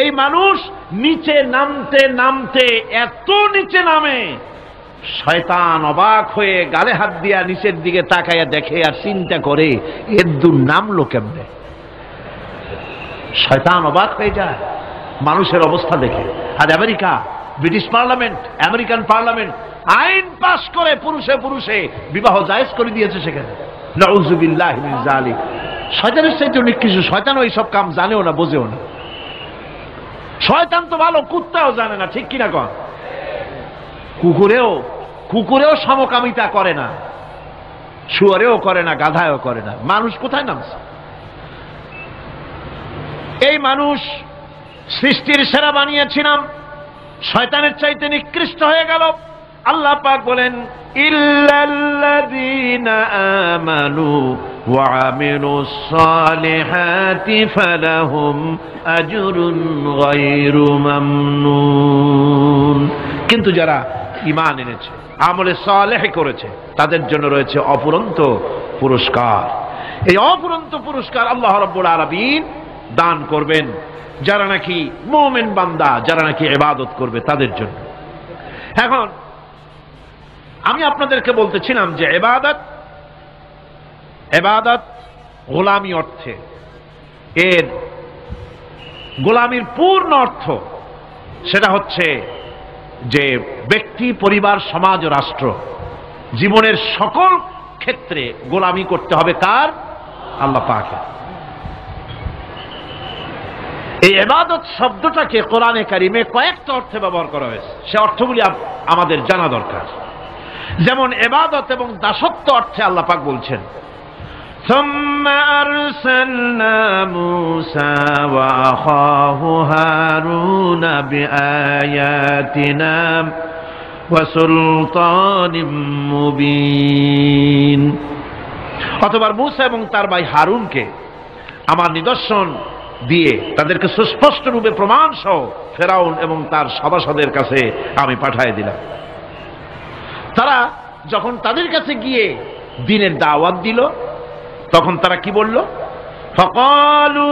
এই মানুষ নিচে নামতে নামতে এত নিচে নামে, শয়তান অবাক হয়ে গালে হাত দিয়া নিচের দিকে তাকাইয়া দেখে আর চিন্তা করে এর দূর নামলো কেমনে। শয়তান অবাক হয়ে যায় মানুষের অবস্থা দেখে। আর America, British parliament, American parliament আইন পাশ করে পুরুষে পুরুষে বিবাহ জায়েজ করে দিয়েছে সেখানে। নাউযুবিল্লাহি মিন যালিক। শয়তানের চাইতে অনেক কিছু। শয়তানও এইসব কাম জানেও না, বোঝেও না। শয়তান তো ভালো, কুত্তাও জানে না, ঠিক কিনা কন? কুকুরেও সমকামিতা করে না, শুয়োরেও করে না, গাধায়ও করে না। মানুষ কোথায় নামছে? এই মানুষ সৃষ্টির সেরা বানিয়েছিলাম, শয়তানের চাইতে নিকৃষ্ট হয়ে গেল। আল্লাহ পাক বলেন, ইল্লাল্লাযীনা আমানু ওয়া আমিলুস সালিহাতি ফালাহুম আজরুন গায়রু মামনুন। কিন্তু যারা ঈমান এনেছে, আমলে সালেহ করেছে, তাদের জন্য রয়েছে অফুরন্ত পুরস্কার। এই অফুরন্ত পুরস্কার আল্লাহ রাব্বুল আলামিন দান করবেন যারা নাকি মুমিন বান্দা, যারা নাকি ইবাদত করবে তাদের জন্য। এখন আমি আপনাদেরকে বলতেছিলাম যে ইবাদত গোলামি অর্থে, এর গোলামির পূর্ণ অর্থ সেটা হচ্ছে যে ব্যক্তি, পরিবার, সমাজ ও রাষ্ট্র, জীবনের সকল ক্ষেত্রে গোলামি করতে হবে কার? আল্লাহ পাকের। এই ইবাদত শব্দটাকে কোরআনে কারিমে কয়েকটা অর্থে ব্যবহার করা হয়েছে। সে অর্থগুলি আমাদের জানা দরকার। যেমন ইবাদত এবং দাসত্ব অর্থে আল্লাহ পাক বলছেন, সুম্মা আরসালনা মূসা ওয়া আখাহু হারুনা বিআয়াতিনা ওয়া সুলতানিম মুবিন। অথবা মূসা এবং তার ভাই হারুনকে আমার নিদর্শন দিয়ে তাদেরকে সুস্পষ্ট রূপে প্রমাণ সহ ফেরাউন এবং তার সভাসদের কাছে আমি পাঠিয়ে দিলাম। তারা যখন তাদের কাছে গিয়ে দ্বীনের দাওয়াত দিল, তখন তারা কি বলল? ফাকালু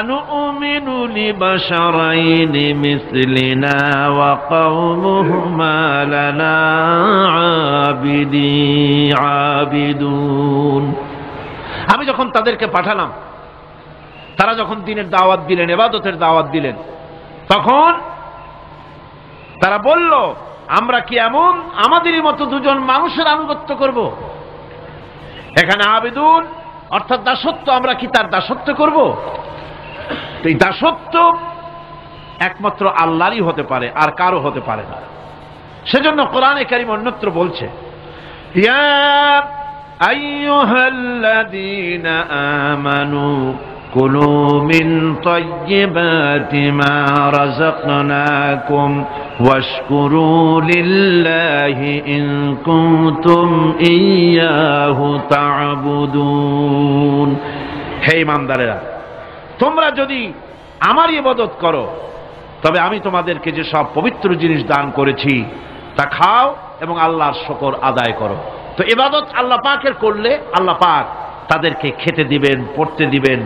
আনুমিনু লিবাশারাইনি মিসলিনা ওয়া কওমুহুমা লানা আবিদুন। আমি যখন তাদেরকে পাঠালাম, তারা যখন দ্বীনের দাওয়াত দিলেন, ইবাদতের দাওয়াত দিলেন, তখন তারা বলল, আমরা কি এমন আমাদেরই মতো দুজন মানুষের আনুগত্য করব? এখানে আবিদুন অর্থাৎ দাসত্ব, আমরা কি তার দাসত্ব করব? এই দাসত্ব একমাত্র আল্লাহরই হতে পারে, আর কারো হতে পারে না। সেজন্য কোরআনে কারীম অন্যত্র বলছে, ইয়া আইয়ুহাল্লাযীনা আমানু কুলু মিন তাইয়্যিবাতি মা রাযাকনাকুম ওয়াশকুরু লিল্লাহি ইন কুনতুম ইয়্যাহু তা'বুদুন। হে ঈমানদারেরা, তোমরা যদি আমার ইবাদত করো, তবে আমি তোমাদেরকে যে সব পবিত্র জিনিস দান করেছি তা খাও এবং আল্লাহর শুকর আদায় করো। তো ইবাদত আল্লাহ পাকের করলে আল্লাহ পাক তাদেরকে খেতে দিবেন, পড়তে দিবেন,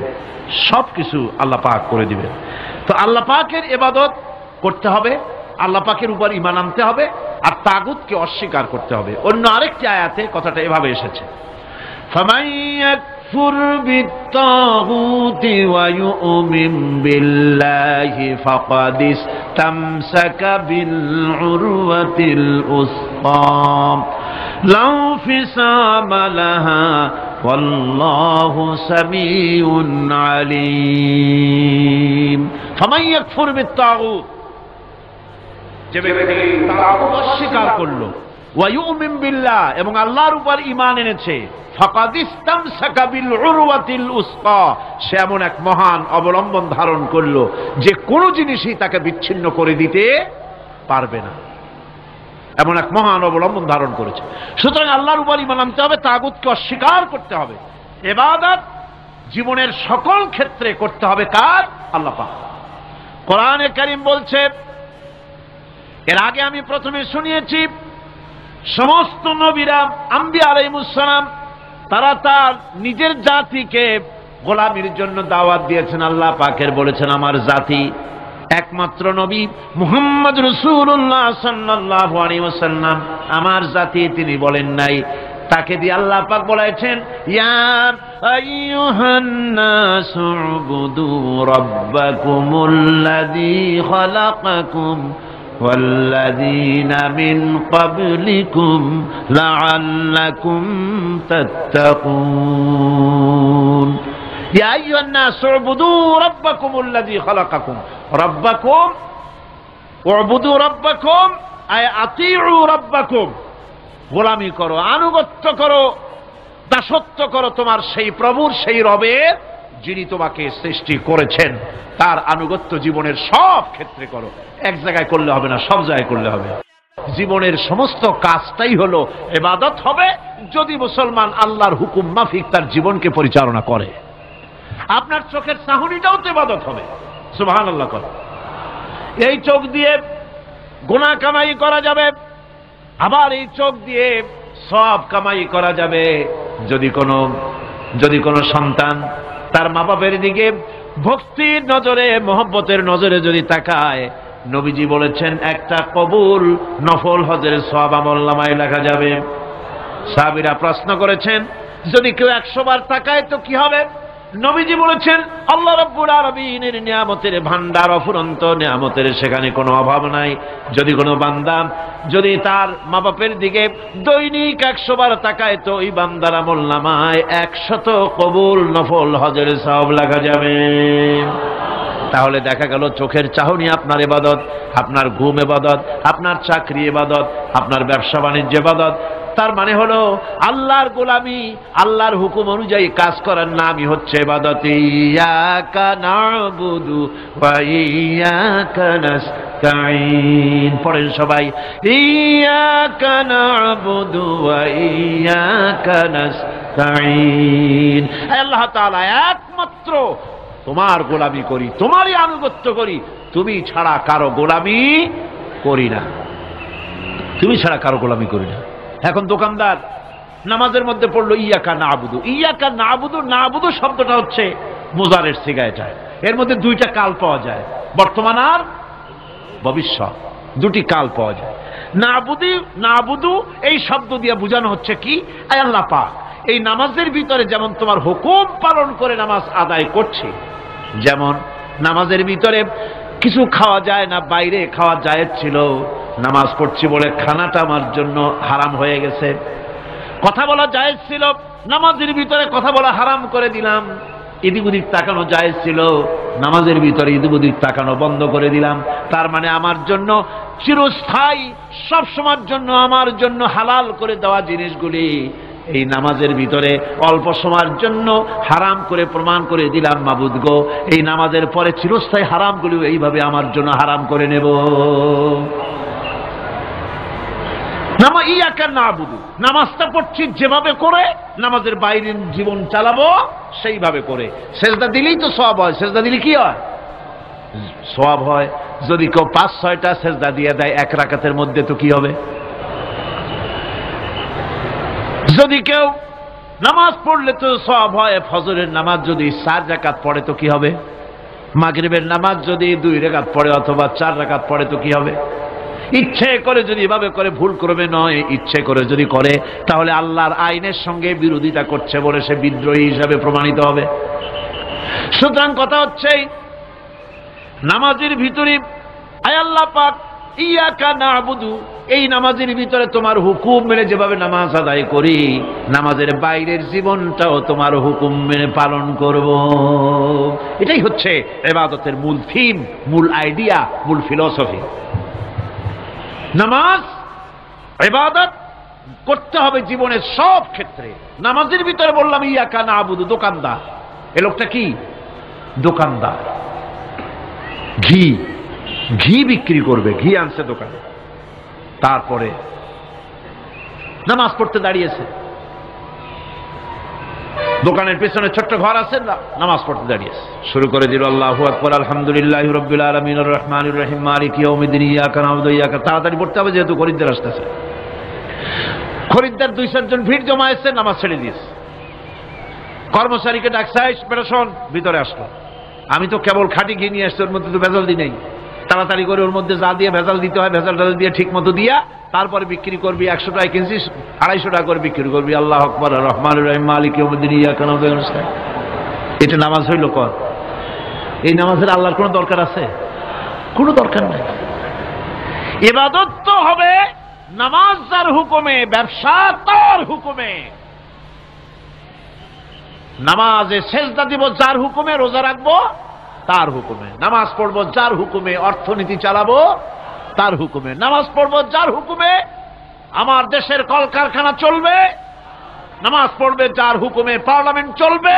সবকিছু আল্লাহ পাক করে দিবেন। তো আল্লাহ পাকের ইবাদত করতে হবে, আল্লাহ পাকের উপর ঈমান আনতে হবে, আর তাগুতকে অস্বীকার করতে হবে। অন্য আরেকটি আয়াতে কথাটা এভাবে এসেছে, ফামান ইয়াকফুর বিত্তাগুতি ওয়া ইউমিন বিল্লাহি ফাকাদ ইসতামসাকা বিল উরওয়াতিল উসকা লা ফিসামা লাহা ওয়াল্লাহু সামিউন আলীম। ফামান ইয়াকফুর বিত্তাগুত, যে ব্যক্তি তাগুত অস্বীকার করলো, ওয়া ইউমিন বিল্লাহ এবং আল্লাহর উপর ঈমান এনেছে, ফাকাদ ইসতামসাকা বিল উরওয়াতিল উসকা, সে এমন এক মহান অবলম্বন ধারণ করলো যে কোনো জিনিসই তাকে বিচ্ছিন্ন করে দিতে পারবে না। এমন এক মহান অবলম্বন ধারণ করেছে। সুতরাং আল্লাহর উপর ঈমান আনতে হবে, তাগুতকে অস্বীকার করতে হবে। ইবাদত জীবনের সকল ক্ষেত্রে করতে হবে কার? আল্লাহ পাক। কোরআনে কারীম বলছে, এর আগে আমি প্রথমে শুনিয়েছি, সমস্ত নবীরা আম্বিয়া আলাইহিস সালাম তারা তার নিজের জাতিকে গোলামির জন্য দাওয়াত দিয়েছেন। আল্লাহ পাকের বলেছেন আমার জাতি, একমাত্র নবী মুহাম্মদ রাসূলুল্লাহ সাল্লাল্লাহু আলাইহি ওয়াসাল্লাম আমার জাতি তিনি বলেন নাই। তাকে দিয়ে আল্লাহ পাক বলেছেন ইয়া আইয়ুহান নাসু উবুদু রাব্বাকুমুল্লাযী খালাকাকুম ওয়াল্লাযীনা মিন ক্বাবলিকুম লাআল্লাকুম তাত্তাকুন। ইয়া আইয়ুহান নাসু উবুদু রাব্বাকুমুল্লাযী খালাকাকুম। রাব্বাকুম উবুদু রাব্বাকুম আয় আতিউ রাব্বাকুম। গোলামি করো, আনুগত্য করো, দাসত্ব করো তোমার সেই প্রভুর, সেই রবের যিনি তোমাকে সৃষ্টি করেছেন। তার আনুগত্য জীবনের সব ক্ষেত্রে করো। এক জায়গায় করলে হবে না, সব জায়গায় করলে হবে। জীবনের সমস্ত কাজটাই হলো ইবাদত হবে যদি মুসলমান আল্লাহর হুকুম মাফিক তার জীবনকে পরিচালনা করে। আপনার চোখের চাহনিটাও তো ইবাদত হবে। সুবহানাল্লাহ। এই চোখ দিয়ে গুনাহ কামাই করা যাবে, আবার এই চোখ দিয়ে সওয়াব কামাই করা যাবে। যদি কোনো সন্তান তার মা বাপের দিকে ভক্তির নজরে, মহব্বতের নজরে যদি তাকায়, নবীজি বলেছেন একটা কবুল নফল হজের সওয়াব আমলনামায় লেখা যাবে। সাহাবীরা প্রশ্ন করেছেন যদি কেউ 100 বার তাকায় তো কি হবে? নবীজি বলেছেন আল্লাহ রাব্বুল আলামিনের নিয়ামতের ভান্ডার, অফুরন্ত নিয়ামতের সেখানে কোনো অভাব নাই। যদি কোনো বান্দা যদি তার মা বাপের দিকে দৈনিক 100 বার তাকায় তো ওই বান্দার আমলনামায় 100 কবুল নফল হজের সওয়াব লেখা যাবে। তাহলে দেখা গেল চোখের চাহনি আপনার ইবাদত, আপনার ঘুম ইবাদত, আপনার চাকরি ইবাদত, আপনার ব্যবসা বাণিজ্য ইবাদত। তার মানে হলো আল্লাহর গোলামি, আল্লাহর হুকুম অনুযায়ী কাজ করার নামই হচ্ছে ইবাদত। ইয়াকা না'বুদু ওয়া ইয়াকা নাস্তাঈন। পড়েন সবাই, ইয়াকা না'বুদু ওয়া ইয়াকা নাস্তাঈন। আল্লাহ তাআলা একমাত্র তোমার গোলামি করি, তোমারই আনুগত্য করি, তুমি ছাড়া কারো গোলামি করি না, তুমি ছাড়া কারো গোলামি করি না। এখন দোকানদার নামাজের মধ্যে পড়লো ইয়াকা না'বুদু। ইয়াকা না'বুদু, না'বুদু শব্দটা হচ্ছে মুজারের সিগা। এর মধ্যে দুইটা কাল পাওয়া যায়, বর্তমান আর ভবিষ্যৎ, দুটি কাল পাওয়া যায়। না'বুদু এই শব্দ দিয়ে বোঝানো হচ্ছে কি, আয় আল্লাহ পাক এই নামাজের ভিতরে যেমন তোমার হুকুম পালন করে নামাজ আদায় করছি, যেমন নামাজের ভিতরে কিছু খাওয়া যায় না, বাইরে খাওয়া জায়েজ ছিল, নামাজ পড়ছি বলে খানাটা আমার জন্য হারাম হয়ে গেছে। কথা বলা জায়েজ ছিল, নামাজের ভিতরে কথা বলা হারাম করে দিলাম। এদিক ওদিক তাকানো জায়েজ ছিল, নামাজের ভিতরে এদিক ওদিক তাকানো বন্ধ করে দিলাম। তার মানে আমার জন্য চিরস্থায়ী, সব সময়ের জন্য আমার জন্য হালাল করে দেওয়া জিনিসগুলি এই নামাজের ভিতরে অল্প সময়ের জন্য হারাম করে প্রমাণ করে দিলাম। মাবুদ গো, এই নামাজের পরে চিরস্থায়ী হারামগুলো এইভাবে আমার জন্য হারাম করে নেব। ইয়াকা না'বুদু, নামাজটা পড়ছি যেভাবে করে নামাজের বাইরের জীবন চালাবো সেইভাবে করে। সেজদা দিলেই তো সওয়াব হয়। সেজদা দিলে কি হয়? সওয়াব হয়। যদি কেউ 5-6টা সেজদা দিয়ে দেয় এক রাকাতের মধ্যে তো কি হবে? যদি কেউ নামাজ পড়লে তো সওয়াব হয়। ফজরের নামাজ যদি 4 রাকাত পড়ে তো কি হবে? মাগরিবের নামাজ যদি 2 রাকাত পড়ে অথবা 4 রাকাত পড়ে তো কি হবে? ইচ্ছে করে যদি এভাবে করে, ভুল করবে নয়, ইচ্ছে করে যদি করে তাহলে আল্লাহর আইনের সঙ্গে বিরোধিতা করছে বলে সে বিদ্রোহী হিসাবে প্রমাণিত হবে। সুতরাং কথা হচ্ছে নামাজের ভিতরে আয় আল্লাহ পাক ইয়াকা না'বুদু, এই নামাজের ভিতরে তোমার হুকুম মেনে যেভাবে নামাজ আদায় করি, নামাজের বাইরের জীবনটাও তোমার হুকুম মেনে পালন করব। এটাই হচ্ছে ইবাদতের মূল থিম, মূল আইডিয়া, মূল ফিলসফি। নামাজ ইবাদত করতে হবে জীবনের সব ক্ষেত্রে। নামাজের ভিতরে বললাম ইয়াকা না'বুদু। দোকানদার, এ লোকটা কি? দোকানদার, ঘি বিক্রি করবে, ঘি আনছে দোকানে। তারপরে নামাজ পড়তে দাঁড়িয়েছে, দোকানের পেছনে ছোট্ট ঘর আছে, নামাজ পড়তে দাঁড়িয়েছে। শুরু করে দিল আল্লাহু আকবার, আলহামদুলিল্লাহি রাব্বিল আলামিন, আর রহমানির রহিম, মালিকি ইয়াউমিদ্দিন, ইয়াকা না'বুদু ওয়া ইয়াকা। তাড়াতাড়ি পড়তে হবে যেহেতু খরিদ্দার আসতেছে। খরিদ্দার 2-4 জন ভিড় জমা এসছে, নামাজ ছেড়ে দিয়েছে। কর্মচারীকে ডাকছে, বেটা শোন, ভিতরে আসলো। আমি তো কেবল খাঁটি ঘি নিয়ে আসছি, ওর মধ্যে তো ভেজাল দিই নেই। তাড়াতাড়ি করে ওর মধ্যে যা দিয়ে ভেজাল দিতে হয় ভেজাল টাজাল দিয়ে ঠিক মতো দিয়া তারপরে বিক্রি করবি। 100 টাকা কিনছিস, 250 টাকা করে বিক্রি করবি। আল্লাহ আকবার, রহমান রহিম, মালিক ইয়াউমিদ্দিন, ইয়াকা না'বুদু ওয়া ইয়্যাকা নাস্তাঈন। এটা নামাজ হইল কর? এই নামাজের আল্লাহর কোনো দরকার আছে? কোনো দরকার নাই। ইবাদত তো হবে নামাজ যার হুকুমে, ব্যবসা তার হুকুমে। নামাজে সেজদা দিব যার হুকুমে, রোজা রাখবো তার হুকুমে, নামাজ পড়বো যার হুকুমে, অর্থনীতি চালাবো তার হুকুমে, নামাজ পড়বো যার হুকুমে, আমার দেশের কলকারখানা চলবে, নামাজ পড়বে যার হুকুমে, পার্লামেন্ট চলবে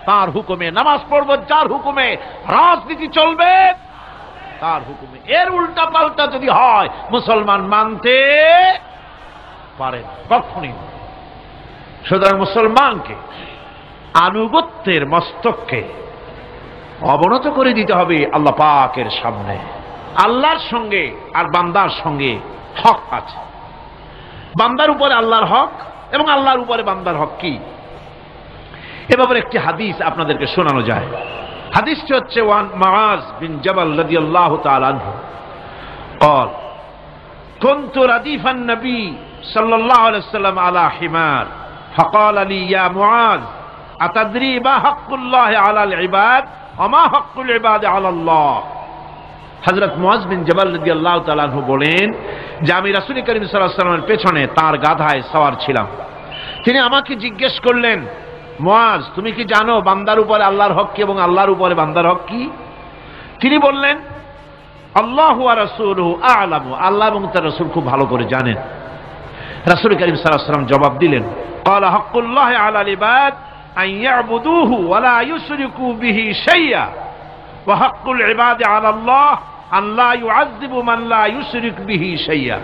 তার হুকুমে, নামাজ পড়বো যার হুকুমে, রাজনীতি চলবে তার হুকুমে। এর উল্টা পাল্টা যদি হয় মুসলমান মানতে পারে কখনই। সুতরাং মুসলমানকে আনুগত্যের মস্তককে অবনত করে দিতে হবে আল্লাহ পাকের সামনে। আল্লাহর সঙ্গে আর বান্দার সঙ্গে হক আছে। বান্দার উপরে আল্লাহর হক এবং আল্লাহর উপরে বান্দার হক কি, এ ব্যাপারে একটি হাদিস আপনাদেরকে শোনানো যায়। হাদিসটি হচ্ছে ওয়ান মুআজ বিন জাবাল রাদিয়াল্লাহু তাআলা আনহু قال كنت رديف النبي صلى الله عليه وسلم على حمار فقال لي يا معاذ أتدري ما حق الله على العباد وما حق العباد على الله। হযরত মুআজ বিন জাবাল রাদিয়াল্লাহু তাআলা আনহু বলেন যে আমি রাসূল করিম সাল্লাল্লাহু আলাইহি ওয়াসাল্লামের পেছনে তার গাধায় সওয়ার ছিলাম। তিনি আমাকে জিজ্ঞেস করলেন, মুআজ তুমি কি জানো বান্দার উপরে আল্লাহর হক কি এবং আল্লাহর উপরে বান্দার হক কি? তিনি বললেন, আল্লাহু ওয়া রাসূলুহু আ'লামু, আল্লাহ এবং তার রাসূল খুব ভালো করে জানেন। রাসূল করিম সাল্লাল্লাহু আলাইহি ওয়াসাল্লাম জবাব দিলেন, ক্বালা হাক্কুল্লাহি আলাল ইবাদ আন ইয়াবুদুহু ওয়া লা ইউশরিকু বিহি শাইআ ওয়া হাক্কুল ইবাদি আলাল্লাহ আন লা ইউআযযিবু মান লা ইউশরিক বিহি শাইআ।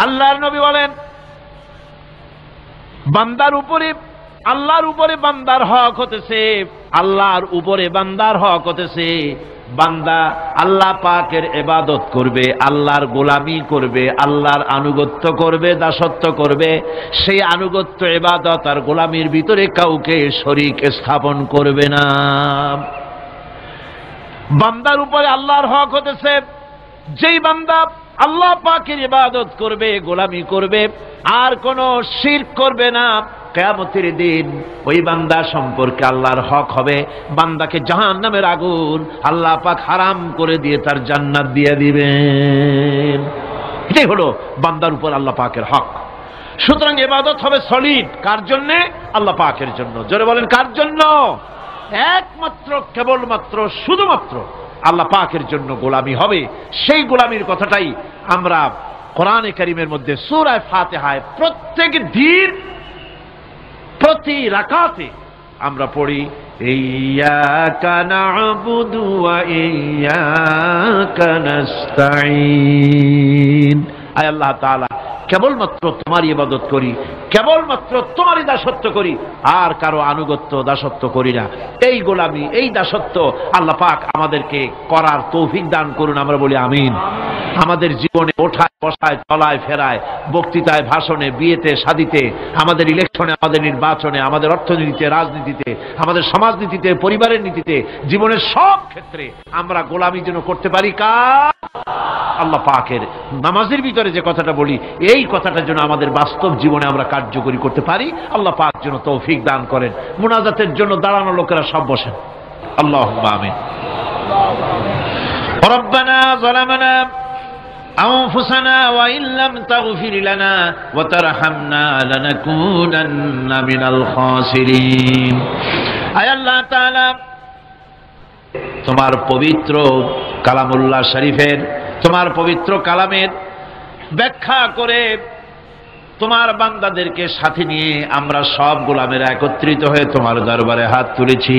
আল্লাহর নবী বলেন, বান্দার উপরে আল্লাহর উপরে বান্দার হক হতেছে, আল্লাহর উপরে বান্দার হক হতেছে বান্দা আল্লাহ পাকের ইবাদত করবে, আল্লাহর গোলামি করবে, আল্লাহর আনুগত্য করবে, দাসত্ব করবে। সেই আনুগত্য ইবাদত আর গোলামির ভিতরে কাউকে শরীক স্থাপন করবে না। বান্দার উপরে আল্লাহর হক হতেছে যেই বান্দা আল্লাহ পাকের ইবাদত করবে, গোলামি করবে, আর কোন শিরক করবে না, কিয়ামতের দিন ওই বান্দা সম্পর্কে আল্লাহর হক হবে বান্দাকে জাহান্নামের আগুন আল্লাহ পাক হারাম করে দিয়ে তার জান্নাত দিয়ে দিবেন। এটাই হলো বান্দার উপর আল্লাহ পাকের হক। সুতরাং ইবাদত হবে সলিড কার জন্য? আল্লাহ পাকের জন্য। জোরে বলেন কার জন্য? একমাত্র, কেবলমাত্র, শুধুমাত্র আল্লাহ পাকের জন্য গোলামি হবে। সেই গোলামির কথাটাই আমরা কোরআনে কারীমের মধ্যে সূরা ফাতিহায় প্রত্যেক দিন প্রতি রাকাতে আমরা পড়ি, ইয়্যাকা না'বুদু ওয়া ইয়্যাকা নাস্তাঈন। আয় আল্লাহ তাআলা, কেবলমাত্র তোমারই ইবাদত করি, কেবলমাত্র তোমারই দাসত্ব করি, আর কারো আনুগত্য দাসত্ব করি না। এই গোলামি, এই দাসত্ব আল্লাহ পাক আমাদেরকে করার তৌফিক দান করুন। আমরা বলি আমিন। আমাদের জীবনে ওঠায় বসায়, চলায় ফেরায়, বক্তৃতায়, ভাষণে, বিয়েতে, শাদীতে, আমাদের ইলেকশনে, আমাদের নির্বাচনে, আমাদের অর্থনীতিতে, রাজনীতিতে, আমাদের সমাজনীতিতে, পরিবারের নীতিতে, জীবনের সব ক্ষেত্রে আমরা গোলামি যেন করতে পারি কার? আল্লাহ পাকের। নামাজের ভিতরে যে কথাটা বলি, এই কথাটা যেন আমাদের বাস্তব জীবনে আমরা কার্যকরী করতে পারি। আল্লাহ পাক যেন তৌফিক দান করেন। মুনাজাতের জন্য দাঁড়ানো লোকেরা সব বসেন। আল্লাহুম্মা আমিন। রব্বানা যালামনা আনফুসানা ওয়া ইল্লাম তাগফির লানা ওয়া তারহামনা লানাকুনান্না মিনাল খাসিরিন। আয় আল্লাহ তাআলা, তোমার পবিত্র কালামুল্লাহ শরীফের, তোমার পবিত্র কালামের ব্যাখ্যা করে তোমার বান্দাদেরকে সাথে নিয়ে আমরা সব গোলামেরা একত্রিত হয়ে তোমার দরবারে হাত তুলেছি।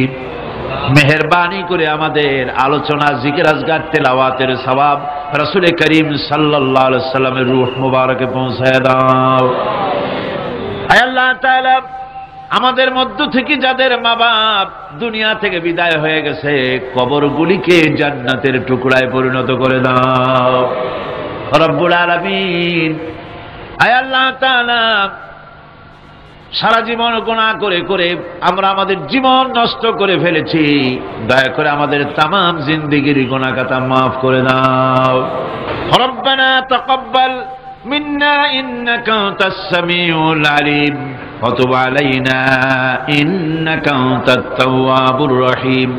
মেহেরবানি করে আমাদের আলোচনা, জিকির, আজকার, তেলাওয়াতের সওয়াব রাসূল করিম সাল্লাল্লাহু আলাইহি সাল্লামের রূহ মুবারকে পৌঁছায় দাও। আয় আল্লাহ তাআলা, আমাদের মধ্য থেকে যাদের মা বাপ দুনিয়া থেকে বিদায় হয়ে গেছে, কবরগুলিকে জান্নাতের টুকরায় পরিণত করে দাও। রব্বুল আলামিন, আয় আল্লাহ তাআলা, সারা জীবন গুনাহ করে করে আমরা আমাদের জীবন নষ্ট করে ফেলেছি, দয়া করে আমাদের তামাম জিন্দেগির গুনাহ খাতা মাফ করে দাও। রব্বানা তাকাব্বাল মিন্না ইন্নাকা আনতাস সামিউল আলিম ওয়া তুব আলাইনা ইন্নাকা আনতাত তাওয়াবুর রহিম।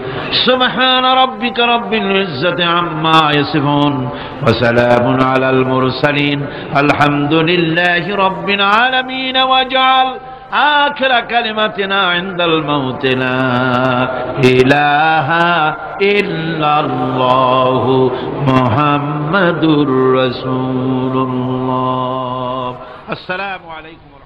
সুবহানা রাব্বিকা রাব্বিল ইজ্জাতি আম্মা ইয়াসিফুন ওয়া সালামুন আলাল মুরসালিন আলহামদুলিল্লাহি রাব্বিল আলামিন। ওয়াজআল آخر كلمتنا عند الموت لا إله إلا الله محمد رسول الله. السلام عليكم.